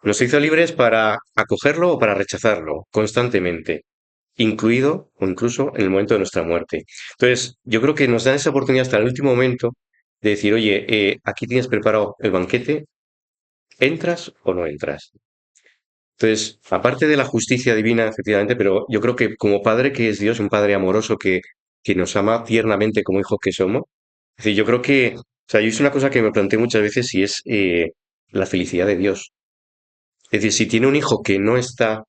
Nos hizo libres para acogerlo o para rechazarlo constantemente, incluido o incluso en el momento de nuestra muerte. Entonces, yo creo que nos dan esa oportunidad hasta el último momento de decir, oye, aquí tienes preparado el banquete, ¿entras o no entras? Entonces, aparte de la justicia divina, efectivamente, pero yo creo que como Padre que es Dios, un Padre amoroso que nos ama tiernamente como hijos que somos, es decir, yo creo que, o sea, yo es una cosa que me planteo muchas veces y es la felicidad de Dios. Es decir, si tiene un hijo que no está,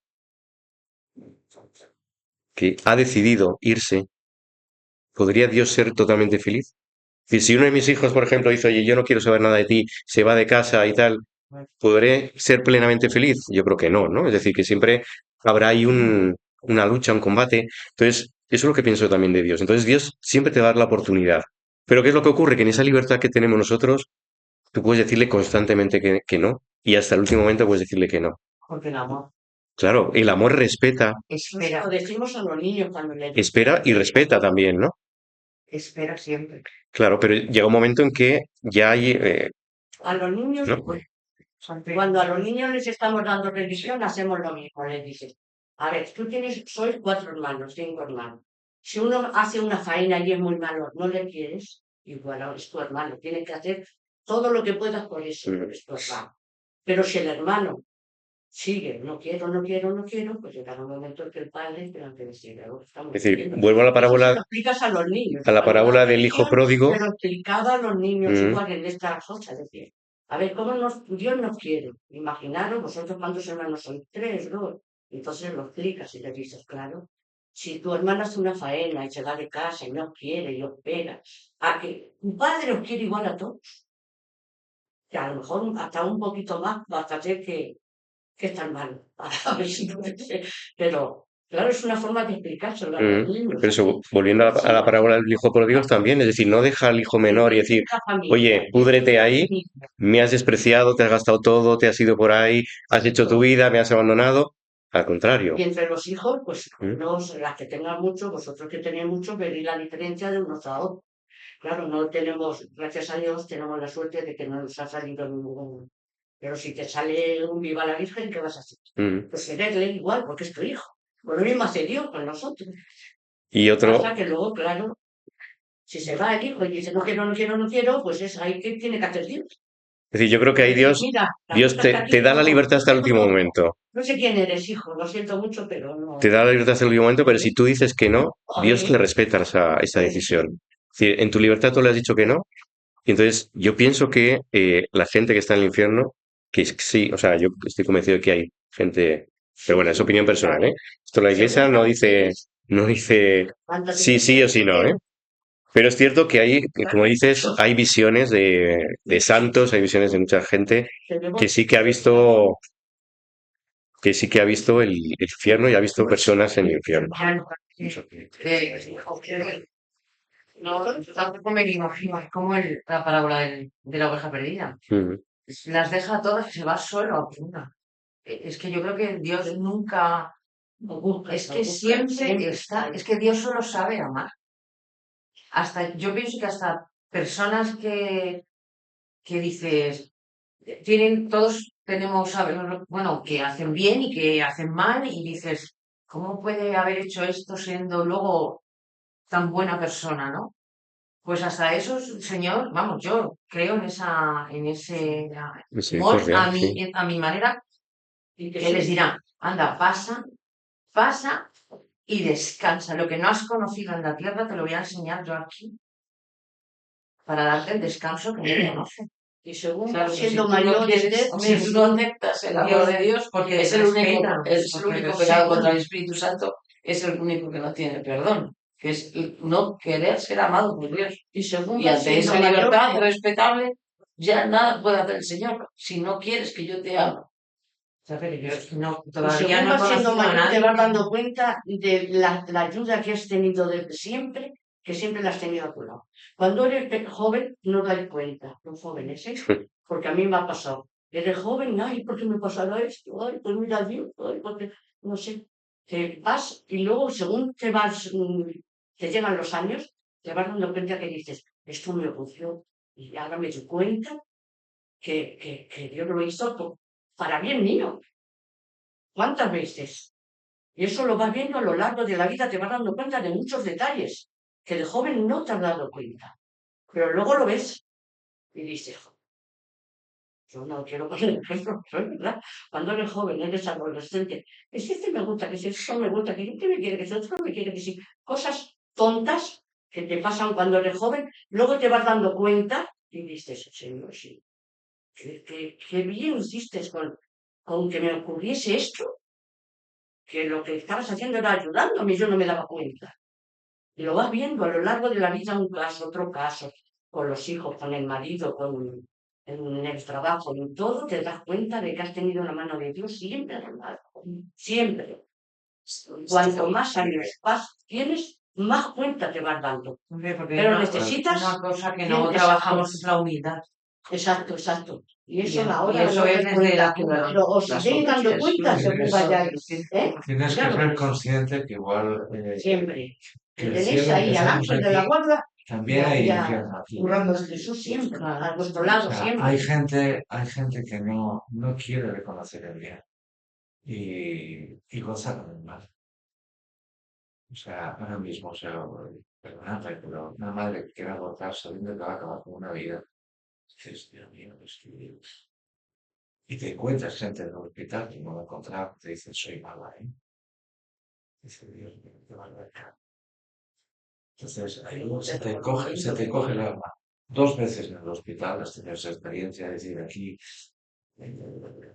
que ha decidido irse, ¿podría Dios ser totalmente feliz? Es decir, si uno de mis hijos, por ejemplo, dice, oye, yo no quiero saber nada de ti, se va de casa y tal, ¿podré ser plenamente feliz? Yo creo que no, ¿no? Es decir, que siempre habrá ahí una lucha, un combate. Entonces, eso es lo que pienso también de Dios. Entonces, Dios siempre te va a dar la oportunidad. Pero ¿qué es lo que ocurre? Que en esa libertad que tenemos nosotros, tú puedes decirle constantemente que no, y hasta el último momento puedes decirle que no. Porque el amor. Claro, el amor respeta, Espera. Lo decimos a los niños cuando le espera y respeta también, ¿no? espera siempre. Claro, pero llega un momento en que ya hay, A los niños, ¿no? pues, cuando a los niños les estamos dando religión, hacemos lo mismo. Les dices, a ver, sois 4 hermanos, 5 hermanos. Si uno hace una faena y es muy malo, no le quieres, igual es tu hermano. Tienes que hacer todo lo que puedas por eso, porque es tu hermano. Pero si el hermano sigue, no quiero, pues llegará un momento en que el padre tenga que decir, "Oh, estamos Es decir, viviendo". vuelvo a la Eso se parábola, lo explicas a los niños. a la Cuando parábola das del hijo religión, pródigo. pero explicaba a los niños Mm. igual en esta cosa, es decir, a ver, ¿cómo Dios nos quiere? Imaginaros, vosotros cuántos hermanos sois, 3, 2. Entonces lo explicas y le dices, claro, si tu hermana hace una faena y se va de casa y no quiere y os pega, a que tu padre os quiere igual a todos, que a lo mejor hasta un poquito más vas a hacer que están mal. A ver si puede ser. Pero, claro, es una forma de explicárselo a los niños. Pero eso, volviendo a la parábola del hijo pródigo también, es decir, no deja al hijo menor y decir, oye, púdrete ahí, me has despreciado, te has gastado todo, te has ido por ahí, has hecho tu vida, me has abandonado, Al contrario. Y entre los hijos, pues ¿Mm? las que tengan mucho, vosotros que tenéis mucho, veréis la diferencia de unos a otros. Claro, no tenemos, gracias a Dios, tenemos la suerte de que no nos ha salido ningún. Pero si te sale un viva la Virgen, ¿qué vas a hacer? Mm. Pues quererle igual, porque es tu hijo. Pues lo mismo hace Dios con nosotros. Y otro, Pasa que luego, claro, si se va el hijo y dice no quiero, no quiero, no quiero, pues es ahí que tiene que hacer Dios. es decir, yo creo que ahí Decir, Dios, mira, la Dios cosa está te, aquí, te da la no, libertad hasta el no, último no, momento. no sé quién eres, hijo, lo siento mucho, pero Te no. da la libertad hasta el último momento, pero si tú dices que no, Dios Ay, le respeta esa decisión. Es decir, en tu libertad tú le has dicho que no, y entonces yo pienso que la gente que está en el infierno, sí, o sea, yo estoy convencido de que hay gente, pero bueno, es opinión personal, ¿eh? Esto la Iglesia según no dice cuántas sí, sí o sí no, ¿eh? Pero es cierto que hay, que como dices, hay visiones de santos, hay visiones de mucha gente que sí que ha visto, que sí que ha visto el infierno y ha visto personas en el infierno. No, tampoco me lo imagino, es como la parábola de la oveja perdida. Mm, Las deja todas y se va solo a por una. Es que yo creo que Dios nunca, es que siempre está, es que Dios solo sabe amar. Hasta, yo pienso que hasta personas que dices, todos tenemos, bueno, que hacen bien y que hacen mal y dices, ¿cómo puede haber hecho esto siendo luego tan buena persona, no? Pues hasta eso, señor, vamos, yo creo en ese amor misericordia, sí. a mi manera, y que les dirá, anda, pasa y descansa. Lo que no has conocido en la tierra te lo voy a enseñar yo aquí para darte el descanso que no conoces. Y según Claro, va que si siendo tú no mayor de quieres, edad, si tú no aceptas el amor de Dios, porque Es el único, respeta, es el porque único pecado respeta. contra el Espíritu Santo, es el único que no tiene perdón, que es no querer ser amado por Dios. y según Y va ante siendo esa mayor, libertad respetable, ya nada puede hacer el Señor si no quieres que yo te ame. O sea, pero yo no, y todavía según no he vas siendo conocido a mayor, te nadie. vas dando cuenta de la ayuda que has tenido desde siempre, que siempre la has tenido a tu lado. Cuando eres joven, no das cuenta, los jóvenes, ¿eh? Porque a mí me ha pasado. Eres joven, ay, ¿por qué me pasará esto? Ay, pues mira, Dios, ay, porque, no sé. Te vas y luego, según te vas, te llegan los años, te vas dando cuenta que dices, esto me ocurrió. Y ahora me doy cuenta que Dios lo hizo para bien mío. ¿Cuántas veces? Y eso lo vas viendo a lo largo de la vida, te vas dando cuenta de muchos detalles que de joven no te has dado cuenta. Pero luego lo ves y dices, yo no quiero poner ejemplo, pero es verdad. Cuando eres joven, eres adolescente, que si este me gusta, que si eso me gusta, que si este me quiere, que si otro me quiere, que si cosas tontas que te pasan cuando eres joven, luego te vas dando cuenta y dices, Señor, sí, qué bien hiciste con que me ocurriese esto, que lo que estabas haciendo era ayudándome, yo no me daba cuenta. Y lo vas viendo a lo largo de la vida, un caso, otro caso, con los hijos, con el marido, en el trabajo, en todo, te das cuenta de que has tenido la mano de Dios siempre a tu lado. Siempre. Cuanto más años tienes, más cuenta te vas dando. Hombre, porque Pero una necesitas cosa que bien, no trabajamos es la humildad. Exacto, exacto. Y eso Y ahora eso no es te desde cuenta, la cuna. pero os Las iréis dando noticias, cuenta sí, según eso. vayáis. ¿Eh? Tienes que Ya lo ser veréis. consciente que igual Siempre. que el Tenéis cielo ahí al empezamos ángel de la aquí, guarda, también hay ya, infierno aquí. currando Jesús siempre, a vuestro O lado sea, siempre. hay gente que no quiere reconocer el bien y goza con el mal. O sea, ahora mismo, o sea, perdonadme, pero una madre que quiere abortar sabiendo que va a acabar con una vida, dices, Dios mío, es que... Y te encuentras gente en el hospital que no lo encontraba, te dicen, soy mala, ¿eh? Dice, Dios mío, qué barbaridad. Entonces, ahí se te coge el alma. 2 veces en el hospital has tenido esa experiencia de decir, aquí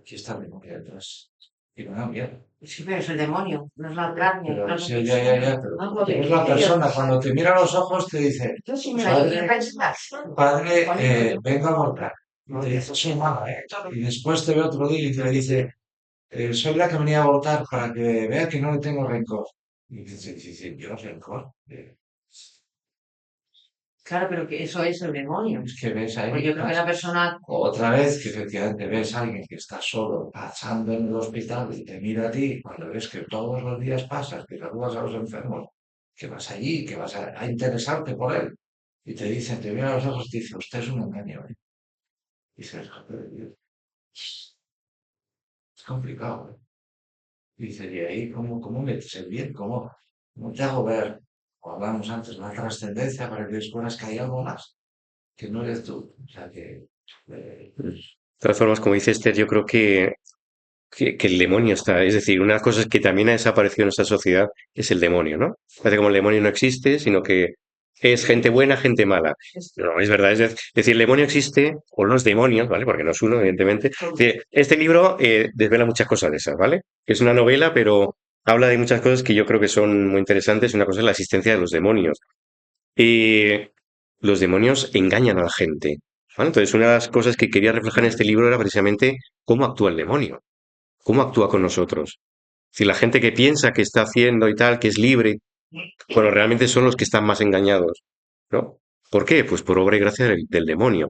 está mi mujer detrás. Y me da miedo. Sí, pero es el demonio, no es la carne. Pero, no sí, ya, pero es la persona, cuando te mira a los ojos te dice, Yo sí me padre, vengo a abortar. Y te dice, soy mala, ¿eh? Y después te ve otro día y te dice, soy la que venía a abortar para que vea que no le tengo rencor. Y dice, yo rencor. Claro, pero que eso es el demonio. Es que ves ahí, Pues yo creo que la persona, otra vez que efectivamente ves a alguien que está solo pasando en el hospital y te mira a ti, cuando ves que todos los días pasas, que saludas a los enfermos, que vas allí, que vas a interesarte por él, y te dicen, te mira a los ojos y te dice, usted es un engaño, ¿eh? Y dices, "Joder, Dios, es complicado, ¿eh?". Y dice, y ahí, ¿cómo metes el bien? ¿Cómo te hago ver, como hablamos antes, la trascendencia para que descubras que hay algo más, que no eres tú? O sea, que De todas formas, como dice Esther, yo creo que el demonio está. Es decir, una cosa es que también ha desaparecido en nuestra sociedad es el demonio, ¿no? Parece como el demonio no existe, sino que es gente buena, gente mala. No, es verdad. Es decir, el demonio existe, o los demonios, ¿vale? Porque no es uno, evidentemente. Este libro desvela muchas cosas de esas, ¿vale? Es una novela, pero habla de muchas cosas que yo creo que son muy interesantes. Una cosa es la existencia de los demonios. Y los demonios engañan a la gente, ¿vale? Entonces, una de las cosas que quería reflejar en este libro era precisamente cómo actúa el demonio, cómo actúa con nosotros. Si la gente que piensa que está haciendo y tal, que es libre, bueno, realmente son los que están más engañados, ¿no? ¿Por qué? Pues por obra y gracia del demonio.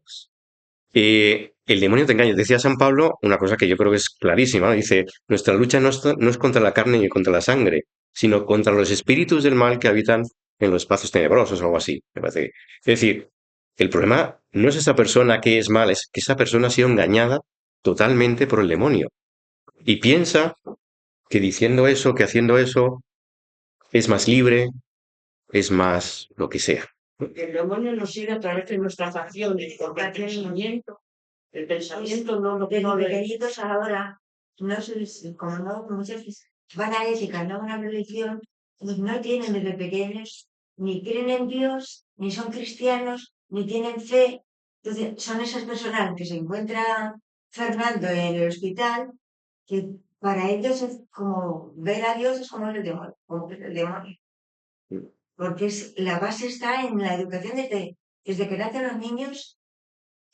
El demonio te engaña. Decía San Pablo una cosa que yo creo que es clarísima, ¿no? Dice, nuestra lucha no es contra la carne ni contra la sangre, sino contra los espíritus del mal que habitan en los espacios tenebrosos o algo así, me parece. Es decir, el problema no es esa persona que es mala, es que esa persona ha sido engañada totalmente por el demonio. Y piensa que diciendo eso, que haciendo eso, es más libre, es más lo que sea. El demonio nos sigue a través de nuestras acciones, porque el pensamiento no lo De los no le- pequeñitos ahora, no sé, como no, muchas veces van a ética, no a una religión, pues no tienen desde pequeños, ni creen en Dios, ni son cristianos, ni tienen fe. Entonces, son esas personas que se encuentra Fernando en el hospital, que para ellos es como ver a Dios es como el demonio, como que es el demonio. Porque la base está en la educación desde que nacen los niños,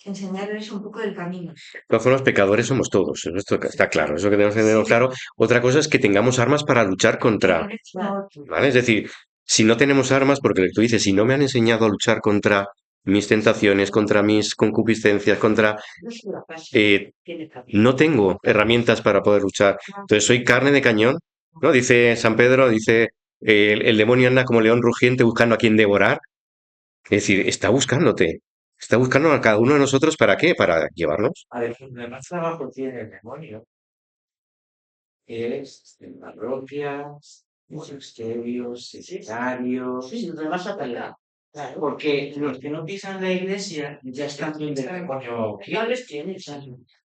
enseñarles un poco del camino. De todas formas, pecadores somos todos, esto está claro, eso que tenemos que tenerlo Sí, claro. Otra cosa es que tengamos armas para luchar contra, no, ¿vale? Es decir, si no tenemos armas, porque tú dices, si no me han enseñado a luchar contra mis tentaciones, contra mis concupiscencias, contra... no es una fase, tiene camino. no tengo herramientas para poder luchar. Entonces soy carne de cañón, ¿no? Dice San Pedro, dice, el demonio anda como león rugiente buscando a quien devorar. Es decir, está buscándote. Está buscando a cada uno de nosotros, ¿para qué? Para llevarnos. A ver, donde más trabajo tiene el demonio es en parroquias, ministerios, secretarios, Sí, donde vas a atacar. Claro. porque los que no pisan la iglesia ya están donde el demonio Ya quiere. les tienes,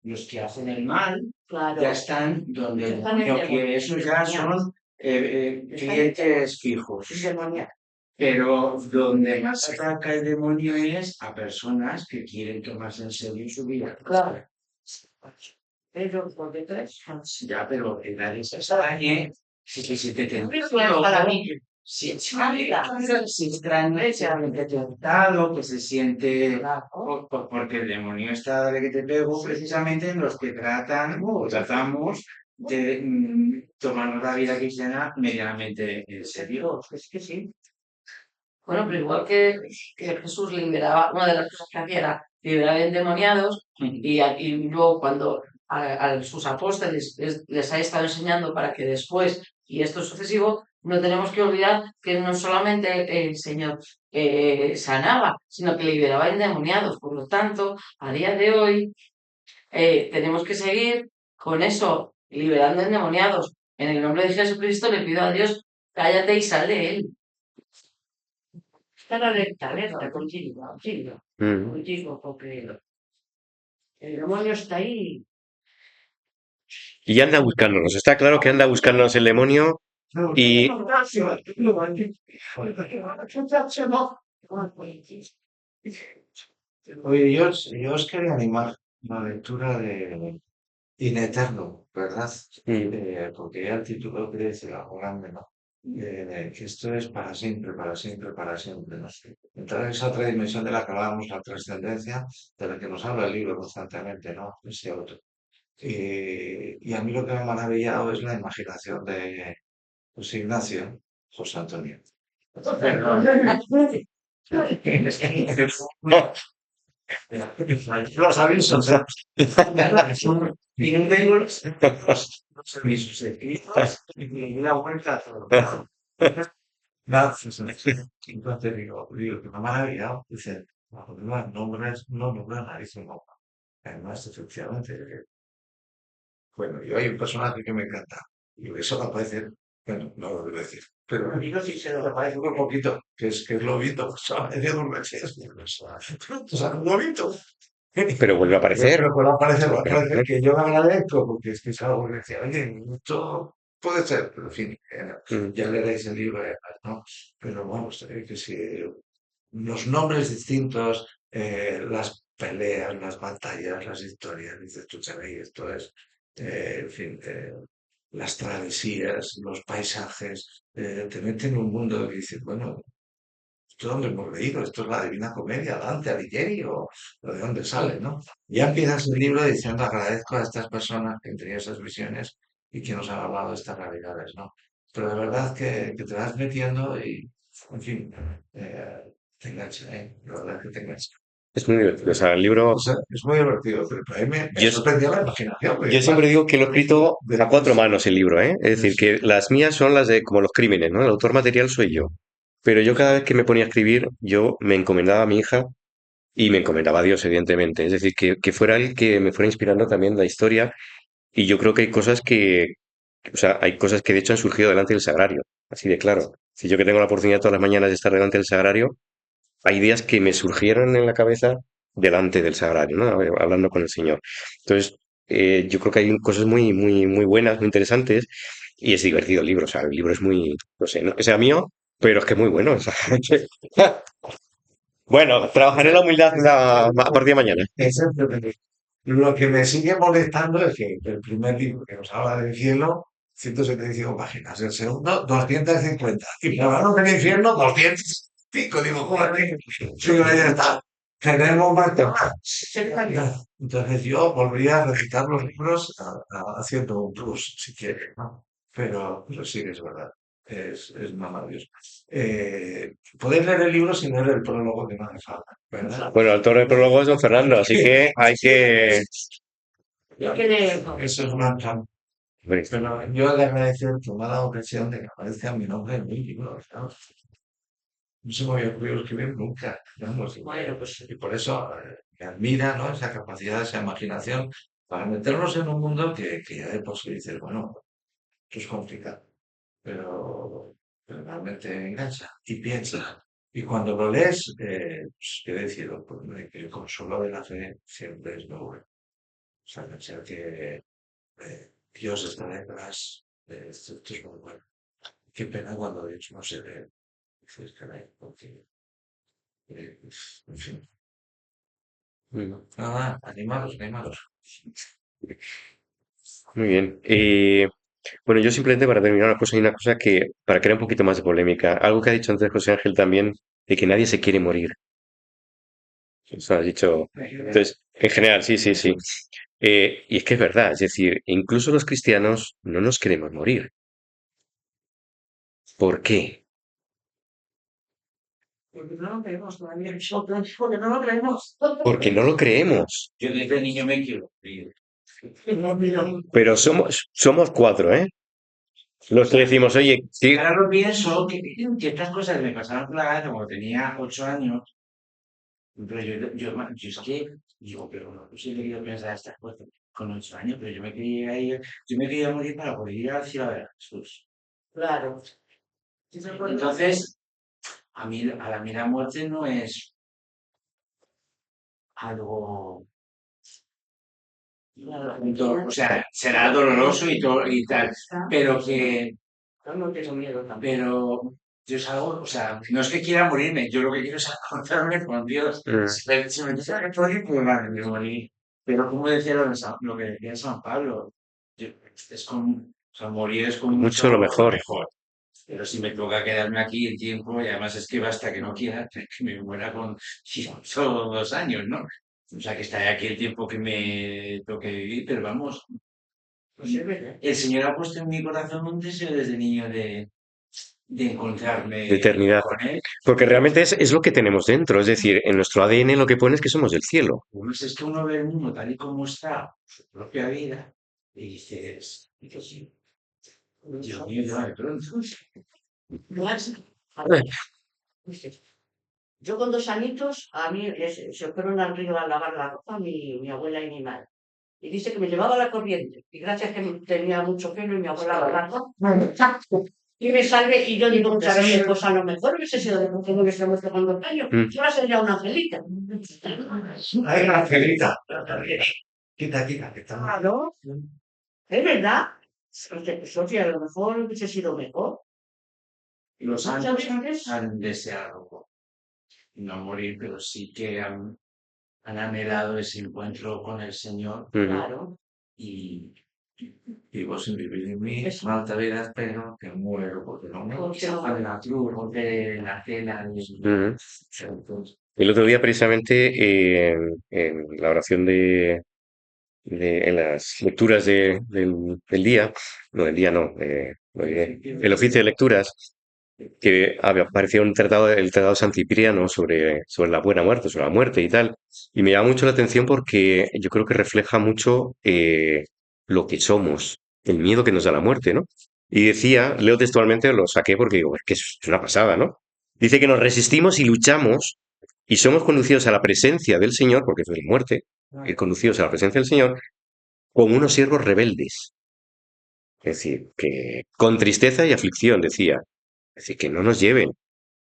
Los que hacen el mal claro. ya están donde el Están demonio quiere. Esos ya son clientes fijos. Endemoniados. Pero donde más ataca el demonio es a personas que quieren tomarse en serio su vida. Claro. Pero por detrás, Ya, pero en la extrañe, si te para mí. si extraña, que te ha gustado, que se siente. Porque el demonio está, dale que te pego, precisamente en los que tratan o tratamos de tomarnos la vida cristiana medianamente en serio. Es que sí. Bueno, pero igual que Jesús liberaba, una de las cosas que hacía era liberar endemoniados y luego cuando a sus apóstoles les ha estado enseñando para que después, y esto es sucesivo, no tenemos que olvidar que no solamente el Señor sanaba, sino que liberaba endemoniados. Por lo tanto, a día de hoy tenemos que seguir con eso, liberando endemoniados. En el nombre de Jesucristo le pido a Dios, cállate y sal de él. Estar alerta contigo, porque el demonio está ahí. Y anda buscándonos. Está claro que anda buscándonos el demonio y Oye, yo os quería animar la lectura de In Eterno, ¿verdad? Porque ya el título quiere decir algo grande, ¿no? Que esto es para siempre, para siempre, para siempre, ¿no? Entrar en esa otra dimensión de la que hablábamos, la trascendencia, de la que nos habla el libro constantemente, ¿no? Ese otro. Y a mí lo que me ha maravillado es la imaginación de José Ignacio, José Antonio. Perdón. Los avisos. Y no tengo los avisos escritos y la vuelta a todo. Nada, entonces digo, que me ha maravillado. Dice, no nombres, no nombres a nadie, no. Además, efectivamente, bueno, yo hay un personaje que me encanta. Y eso va a parecer, bueno, no lo debo decir. Pero Digo si se lo me parece un poquito, que es lobito. O sea, es de un Mercedes. O sea, un lobito. Pero vuelve a aparecer. Pero va a aparecer que yo lo agradezco, porque es que es algo que decía, oye, esto puede ser, pero en fin, Mm. ya leeréis el libro, ¿no? Pero vamos, que si los nombres distintos, las peleas, las batallas, las historias, dices tú, Chevey, esto es, en fin, las travesías, los paisajes, te meten en un mundo que dices, bueno, ¿esto dónde hemos leído? ¿Esto es la Divina Comedia, Dante Alighieri o de dónde sale, no? Ya empiezas el libro diciendo agradezco a estas personas que han tenido esas visiones y que nos han hablado de estas realidades, ¿no? Pero de verdad que te vas metiendo y, en fin, te engancha, ¿eh? La verdad es que te engancha. Es muy divertido. O sea, el libro, O sea, es muy divertido, pero a mí me yo, sorprendió la imaginación, porque yo siempre además, digo que lo he escrito a cuatro manos el libro, ¿eh? Es decir, que las mías son las de como los crímenes, ¿no? El autor material soy yo. Pero yo cada vez que me ponía a escribir, yo me encomendaba a mi hija y me encomendaba a Dios, evidentemente. Es decir, que fuera él que me fuera inspirando también la historia. Y yo creo que hay cosas o sea, hay cosas que de hecho han surgido delante del sagrario, así de claro. Si yo que tengo la oportunidad todas las mañanas de estar delante del sagrario, hay ideas que me surgieron en la cabeza delante del sagrario, ¿no? Hablando con el Señor. Entonces, yo creo que hay cosas muy, muy, muy buenas, muy interesantes, y es divertido el libro. O sea, el libro es muy, no sé, no que sea mío, pero es que es muy bueno. O sea, bueno, trabajaré la humildad a partir de mañana. exactamente. Lo que me sigue molestando es que el primer libro que nos habla del cielo, 175 páginas, el segundo, 250. Y por hablar del infierno, 205. Digo, joder, sí, ya está. Tenemos más temas. Entonces yo volvería a recitar los libros haciendo un plus, si quieres, ¿no? Pero sí que es verdad. Es maravilloso. Podéis leer el libro sin leer el prólogo que no hace falta, ¿verdad? Bueno, el autor del prólogo es don Fernando, así que hay que... Yo que Eso es una trampa. Pero yo le agradecer que me ha dado ocasión de que aparezca mi nombre en mi libro, ¿sabes? No se me había ocurrido escribir nunca, vamos, Bueno, pues y por eso me admira, ¿no? Esa capacidad, esa imaginación para meternos en un mundo que ya de por sí dices, bueno, esto es complicado, pero realmente engancha y piensa. Y cuando lo lees, pues, qué decirlo, pues, que el consuelo de la fe siempre es muy bueno. O sea, pensar que Dios está detrás de esto es muy bueno. Qué pena cuando Dios no se ve. Dices, caray, porque, en fin. Nada, animados, animados. Muy bien. Bueno, yo simplemente para terminar hay una cosa que, para crear un poquito más de polémica, algo que ha dicho antes José Ángel también, de que nadie se quiere morir. Eso ha dicho. Entonces, en general, sí, sí, sí. Y es que es verdad, es decir, incluso los cristianos no nos queremos morir. ¿Por qué? porque no lo creemos todavía nosotros, porque no lo creemos. Porque no lo creemos. Yo desde niño me quiero morir. Pero somos cuatro, ¿eh? Los que decimos, oye, sí, Ahora lo pienso, que estas cosas me pasaron por la cabeza cuando tenía 8 años, pero yo es que digo, pero no es posible que yo pensara estas cosas con 8 años, pero yo me quería morir para poder ir al cielo a ver a Jesús. Claro. Sí, se puede. Entonces, para mí la muerte no es algo, o sea, será doloroso y todo y tal, pero que, Yo no tengo miedo tampoco. pero yo es algo, o sea, no es que quiera morirme, yo lo que quiero es encontrarme con Dios. Si me quisiera que morir, pues vale, me morí. Pero como decía lo que decía San Pablo, es con, o sea, morir es con mucho lo mejor. Pero si me toca quedarme aquí el tiempo, y además es que basta que no quiera, que me muera con 2 años, ¿no? O sea, que estaré aquí el tiempo que me toque vivir, pero vamos, Pues es verdad. el Señor ha puesto en mi corazón un deseo desde niño de encontrarme de eternidad. con él. Porque realmente es lo que tenemos dentro. Es decir, en nuestro ADN lo que pone es que somos del cielo. Pues es que uno ve el mundo tal y como está, su propia vida, y dices, Dios mío, ya de pronto. A ver, yo con 2 añitos, a mí se fueron al río a lavar la ropa mi abuela y mi madre. Y dice que me llevaba la corriente. Y gracias que tenía mucho pelo y mi abuela lavando. Y me salve, y yo digo muchas veces, pues a lo mejor hubiese sido de porque no hubiese muerto con 2 años. Mm. Yo sería una angelita. Ay, Angelita. Quita, que está mal. Claro, es verdad. Sofía, a lo mejor hubiese sido mejor. Los Muchas ángeles veces, han deseado no morir, pero sí que han anhelado ese encuentro con el Señor Ujú. claro. y Y vos sin vivir en mí, Eso. malta vida espero que muero porque no muero. Porque no- de la cruz, de la cena, Ujú. Entonces, El otro día, precisamente, en la oración en las lecturas del día, no, del día no, lo diré, el oficio de lecturas, que apareció el tratado de San Cipriano sobre la buena muerte, sobre la muerte y tal, y me llama mucho la atención porque yo creo que refleja mucho lo que somos, el miedo que nos da la muerte, ¿no? Y decía, leo textualmente, lo saqué porque digo, es que es una pasada, ¿no? Dice que nos resistimos y luchamos y somos conducidos a la presencia del Señor, porque eso es la muerte, ir conducidos a la presencia del Señor, como unos siervos rebeldes. Es decir, que con tristeza y aflicción, decía. Es decir, que no nos lleven.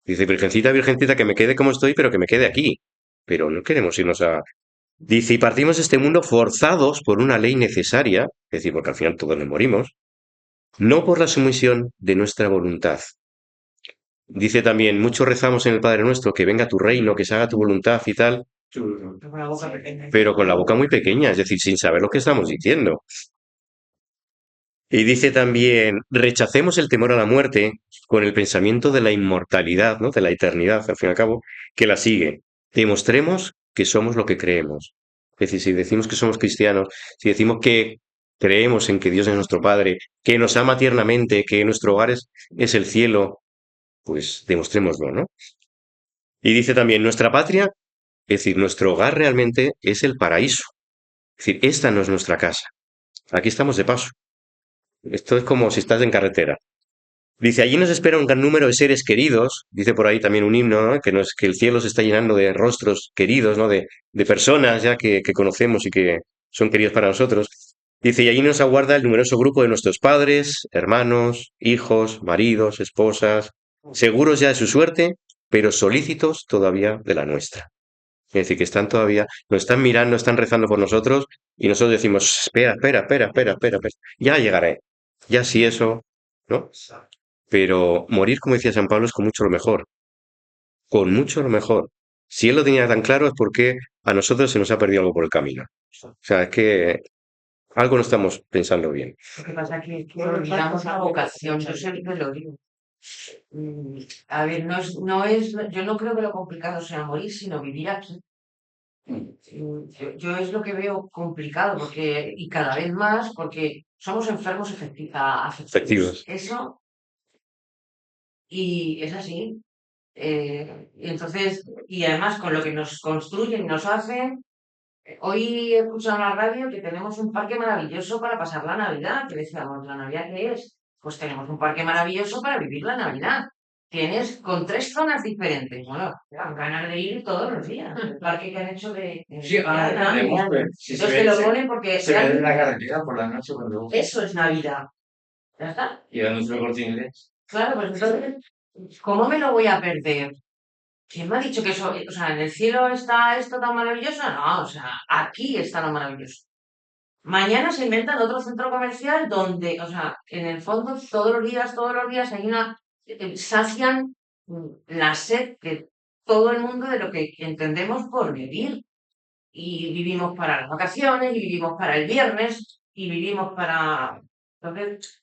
Dice, Virgencita, Virgencita, que me quede como estoy, pero que me quede aquí. Pero no queremos irnos a... Dice, y partimos de este mundo forzados por una ley necesaria, es decir, porque al final todos nos morimos, no por la sumisión de nuestra voluntad. Dice también, mucho rezamos en el Padre Nuestro, que venga tu reino, que se haga tu voluntad y tal, con la boca pequeña. pero con la boca muy pequeña, es decir, sin saber lo que estamos diciendo. Y dice también, rechacemos el temor a la muerte con el pensamiento de la inmortalidad, ¿no? De la eternidad, al fin y al cabo, que la sigue. Demostremos que somos lo que creemos. Es decir, si decimos que somos cristianos, si decimos que creemos en que Dios es nuestro Padre, que nos ama tiernamente, que nuestro hogar es el cielo, pues demostrémoslo, ¿no? Y dice también, nuestra patria, es decir, nuestro hogar realmente es el paraíso. Es decir, esta no es nuestra casa. Aquí estamos de paso. Esto es como si estás en carretera. Dice, allí nos espera un gran número de seres queridos, dice por ahí también un himno, ¿no? Que, que el cielo se está llenando de rostros queridos, ¿no? De personas ya que conocemos y que son queridos para nosotros. Dice, y allí nos aguarda el numeroso grupo de nuestros padres, hermanos, hijos, maridos, esposas, seguros ya de su suerte, pero solícitos todavía de la nuestra. Es decir, que están todavía, nos están mirando, están rezando por nosotros y nosotros decimos, espera, espera, espera, espera, espera, espera. Ya llegaré. Ya si eso, ¿no? Pero morir, como decía San Pablo, es con mucho lo mejor. Con mucho lo mejor. Si él lo tenía tan claro es porque a nosotros se nos ha perdido algo por el camino. O sea, es que algo no estamos pensando bien. Lo que pasa es que olvidamos la vocación, yo siempre lo digo. A ver, yo no creo que lo complicado sea morir, sino vivir aquí. Yo es lo que veo complicado, porque, y cada vez más, porque somos enfermos afectivos. Efectivos. Eso, y es así. Y entonces, y además con lo que nos construyen, nos hacen. Hoy he escuchado en la radio que tenemos un parque maravilloso para pasar la Navidad. Que decíamos, ¿la Navidad qué es? Pues tenemos un parque maravilloso para vivir la Navidad. Tienes con 3 zonas diferentes. Bueno, te dan ganas de ir todos los días. El parque que han hecho Sí, ahora de Navidad. tenemos, si se Entonces te ve, lo ponen porque se ve en la realmente carretera por la noche cuando eso es Navidad. ¿Ya está? y a nuestro Corte Inglés. Claro, pues entonces, ¿cómo me lo voy a perder? ¿Quién me ha dicho que eso, o sea, en el cielo está esto tan maravilloso? No, o sea, aquí está lo maravilloso. Mañana se inventan otro centro comercial donde, o sea, en el fondo todos los días hay sacian la sed de todo el mundo de lo que entendemos por vivir. Y vivimos para las vacaciones, y vivimos para el viernes, y vivimos para... Entonces,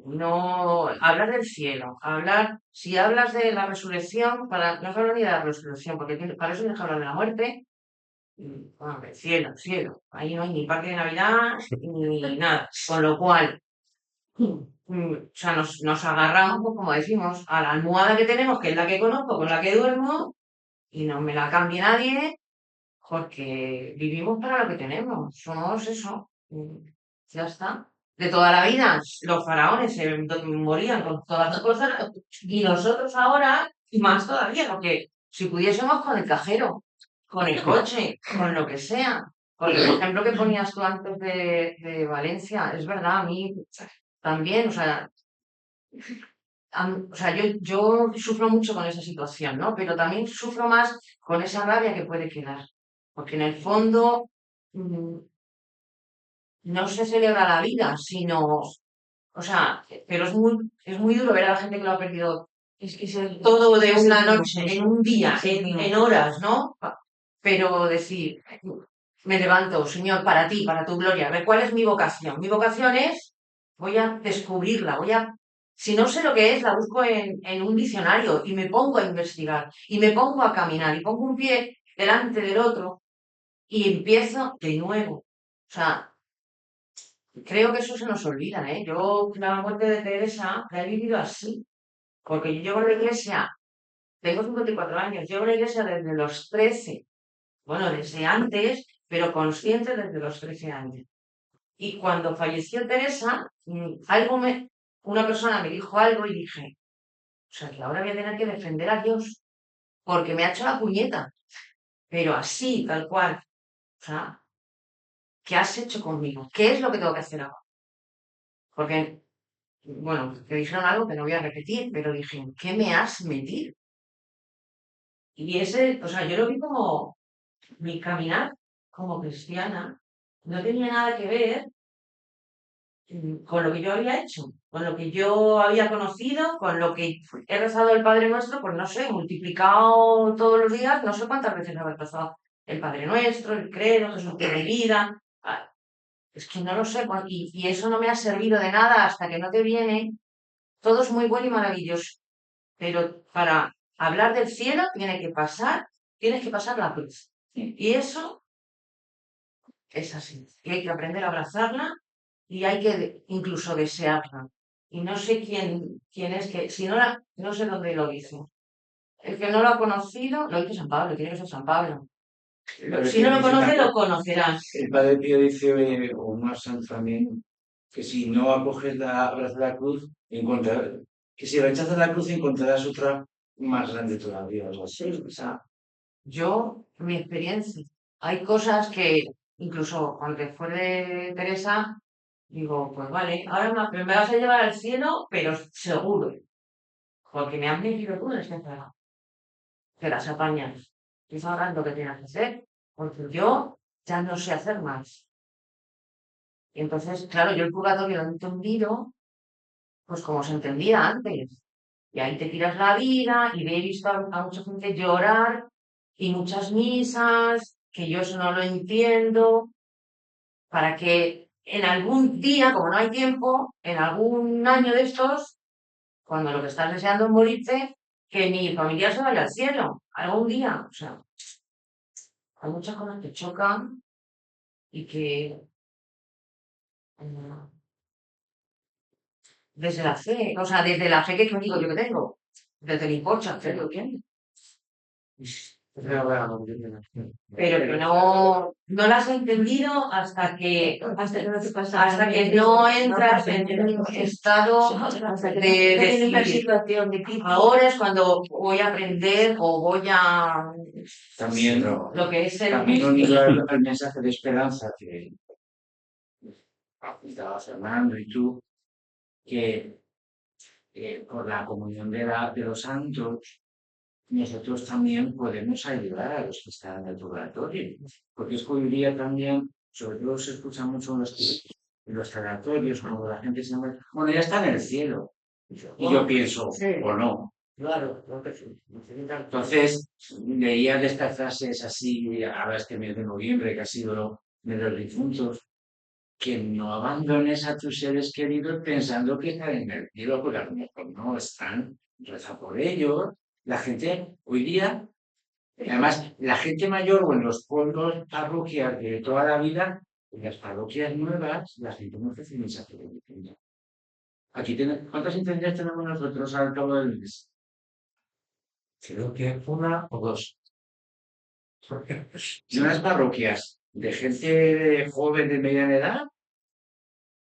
no hablar del cielo, si hablas de la resurrección, no se habla ni de la resurrección, porque para eso tienes que hablar de la muerte. Bueno, cielo, cielo. Ahí no hay ni parque de Navidad ni nada. Con lo cual, O sea, nos agarramos, pues, como decimos, a la almohada que tenemos, que es la que conozco, con la que duermo, y no me la cambie nadie, porque vivimos para lo que tenemos. Somos eso. Ya está. De toda la vida, los faraones se morían con todas las cosas, y nosotros ahora, y más todavía, porque si pudiésemos con el cajero, con el coche, con lo que sea. Porque el ejemplo que ponías tú antes de Valencia, es verdad, a mí también, o sea, yo sufro mucho con esa situación, ¿no? Pero también sufro más con esa rabia que puede quedar. Porque en el fondo mm, no se celebra la vida, sino, o sea, pero es muy duro ver a la gente que lo ha perdido Es que todo de una noche, en un día, en horas, ¿no? Pero decir, me levanto, Señor, para ti, para tu gloria. A ver, ¿cuál es mi vocación? Mi vocación es, voy a descubrirla, si no sé lo que es, la busco en un diccionario y me pongo a investigar y me pongo a caminar y pongo un pie delante del otro y empiezo de nuevo. O sea, creo que eso se nos olvida, ¿eh? Yo la muerte de Teresa la he vivido así, porque yo llevo en la iglesia, tengo 54 años, llevo en la iglesia desde los 13, bueno, desde antes, pero consciente desde los 13 años. Y cuando falleció Teresa, una persona me dijo algo y dije, o sea, que ahora voy a tener que defender a Dios, porque me ha hecho la puñeta, pero así, tal cual. O sea, ¿qué has hecho conmigo? ¿Qué es lo que tengo que hacer ahora? Porque, bueno, te dijeron algo que no voy a repetir, pero dije, ¿en qué me has metido? Y o sea, yo lo vi como mi caminar como cristiana, no tenía nada que ver con lo que yo había hecho, con lo que yo había conocido, con lo que he rezado el Padre Nuestro, pues no sé, multiplicado todos los días, no sé cuántas veces habré rezado el Padre Nuestro, el Credo, Jesús de mi vida. Es que no lo sé, y eso no me ha servido de nada hasta que no te viene. Todo es muy bueno y maravilloso, pero para hablar del cielo tienes que pasar la cruz. Y eso es así. Y hay que aprender a abrazarla y hay que incluso desearla. Y no sé quién es que, si no no sé dónde lo dice. El que no lo ha conocido, lo dice San Pablo, tiene que ser San Pablo. Si no lo conoce, lo conocerás. El Padre Pío dice, o más santo también, que si no acoges abrazas la cruz, que si rechazas la cruz encontrarás otra más grande todavía, algo así. Sí, o sea, mi experiencia, hay cosas que incluso cuando fue de Teresa, digo, pues vale, ahora me vas a llevar al cielo, pero seguro, porque me han metido tú en este trabajo. Te las apañas. Tú sabrás lo que tienes que hacer, porque yo ya no sé hacer más. Y entonces, claro, yo el purgatorio lo he entendido, pues como se entendía antes. Y ahí te tiras la vida y he visto a mucha gente llorar y muchas misas, que yo eso no lo entiendo, para que en algún día, como no hay tiempo, en algún año de estos, cuando lo que estás deseando es morirte, que mi familiar se vaya al cielo, algún día. O sea, hay muchas cosas que chocan y que mm, desde la fe, o sea, desde la fe que digo yo que tengo, desde mi pocha, hacerlo bien. Pero que no las he entendido hasta que no entras en un estado de decir, ahora es cuando voy a aprender o voy a También, lo que es el también unido al mensaje de esperanza que estabas Fernando y tú, que por la comunión de los santos, nosotros también podemos ayudar a los que están en el purgatorio. Porque es que hoy día también, sobre todo se escucha mucho en los sanatorios, cuando la gente se muere, bueno, ya está en el cielo. Y yo pienso, o no. Claro, no que sí. Entonces, leía de estas frases así, ahora este mes de noviembre, que ha sido de los difuntos, que no abandones a tus seres queridos pensando que están en el cielo, porque a lo mejor no están, reza por ellos. La gente hoy día, además, la gente mayor o en los pueblos parroquias de toda la vida, en las parroquias nuevas, la gente no ofrece mensaje de difunto. ¿Cuántas intenciones tenemos nosotros al cabo del mes? Creo que una o dos. Y unas parroquias de gente joven de mediana edad,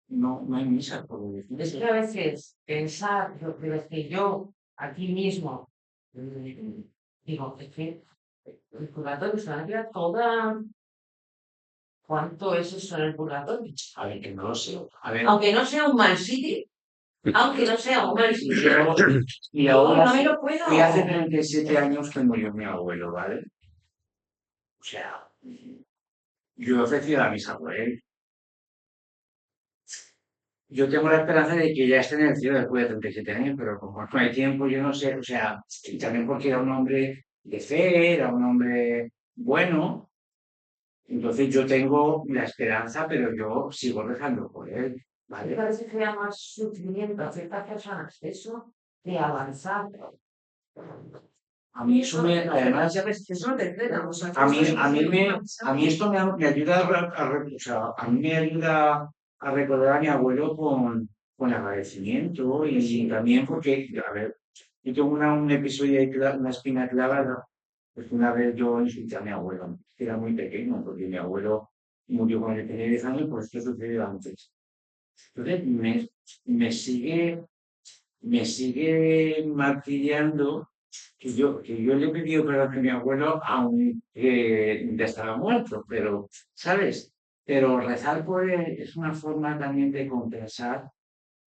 no hay misa, por decir. Es que a veces pensar lo que yo aquí mismo digo, es que el purgatorio es una vida toda. ¿Cuánto es eso en el purgatorio? A ver, que no lo sé. A ver, Aunque no sea un mal sitio, aunque no sea un mal sitio. y No, ahora no me lo puedo. fui hace 37 años que murió mi abuelo, ¿vale? O sea, yo he ofrecido la misa por él. Yo tengo la esperanza de que ya esté en el cielo después de 37 años, pero como no hay tiempo, yo no sé, o sea, y también porque era un hombre de fe, era un hombre bueno, entonces yo tengo la esperanza, pero yo sigo rezando por él, Me ¿vale? parece que da más sufrimiento a ciertas personas eso de avanzar. A mí eso además, Eso no te frena, o sea, a mí esto me ayuda o sea, a mí me ayuda a recordar a mi abuelo con agradecimiento y también porque, a ver, yo tengo un episodio de una espina clavada, pues una vez yo insulté a mi abuelo, que era muy pequeño, porque mi abuelo murió cuando yo tenía 10 años, pues esto sucedió antes. Entonces me sigue martillando que yo le he pedido perdón a mi abuelo, aunque ya estaba muerto, pero, ¿sabes? Pero rezar por él es una forma también de compensar,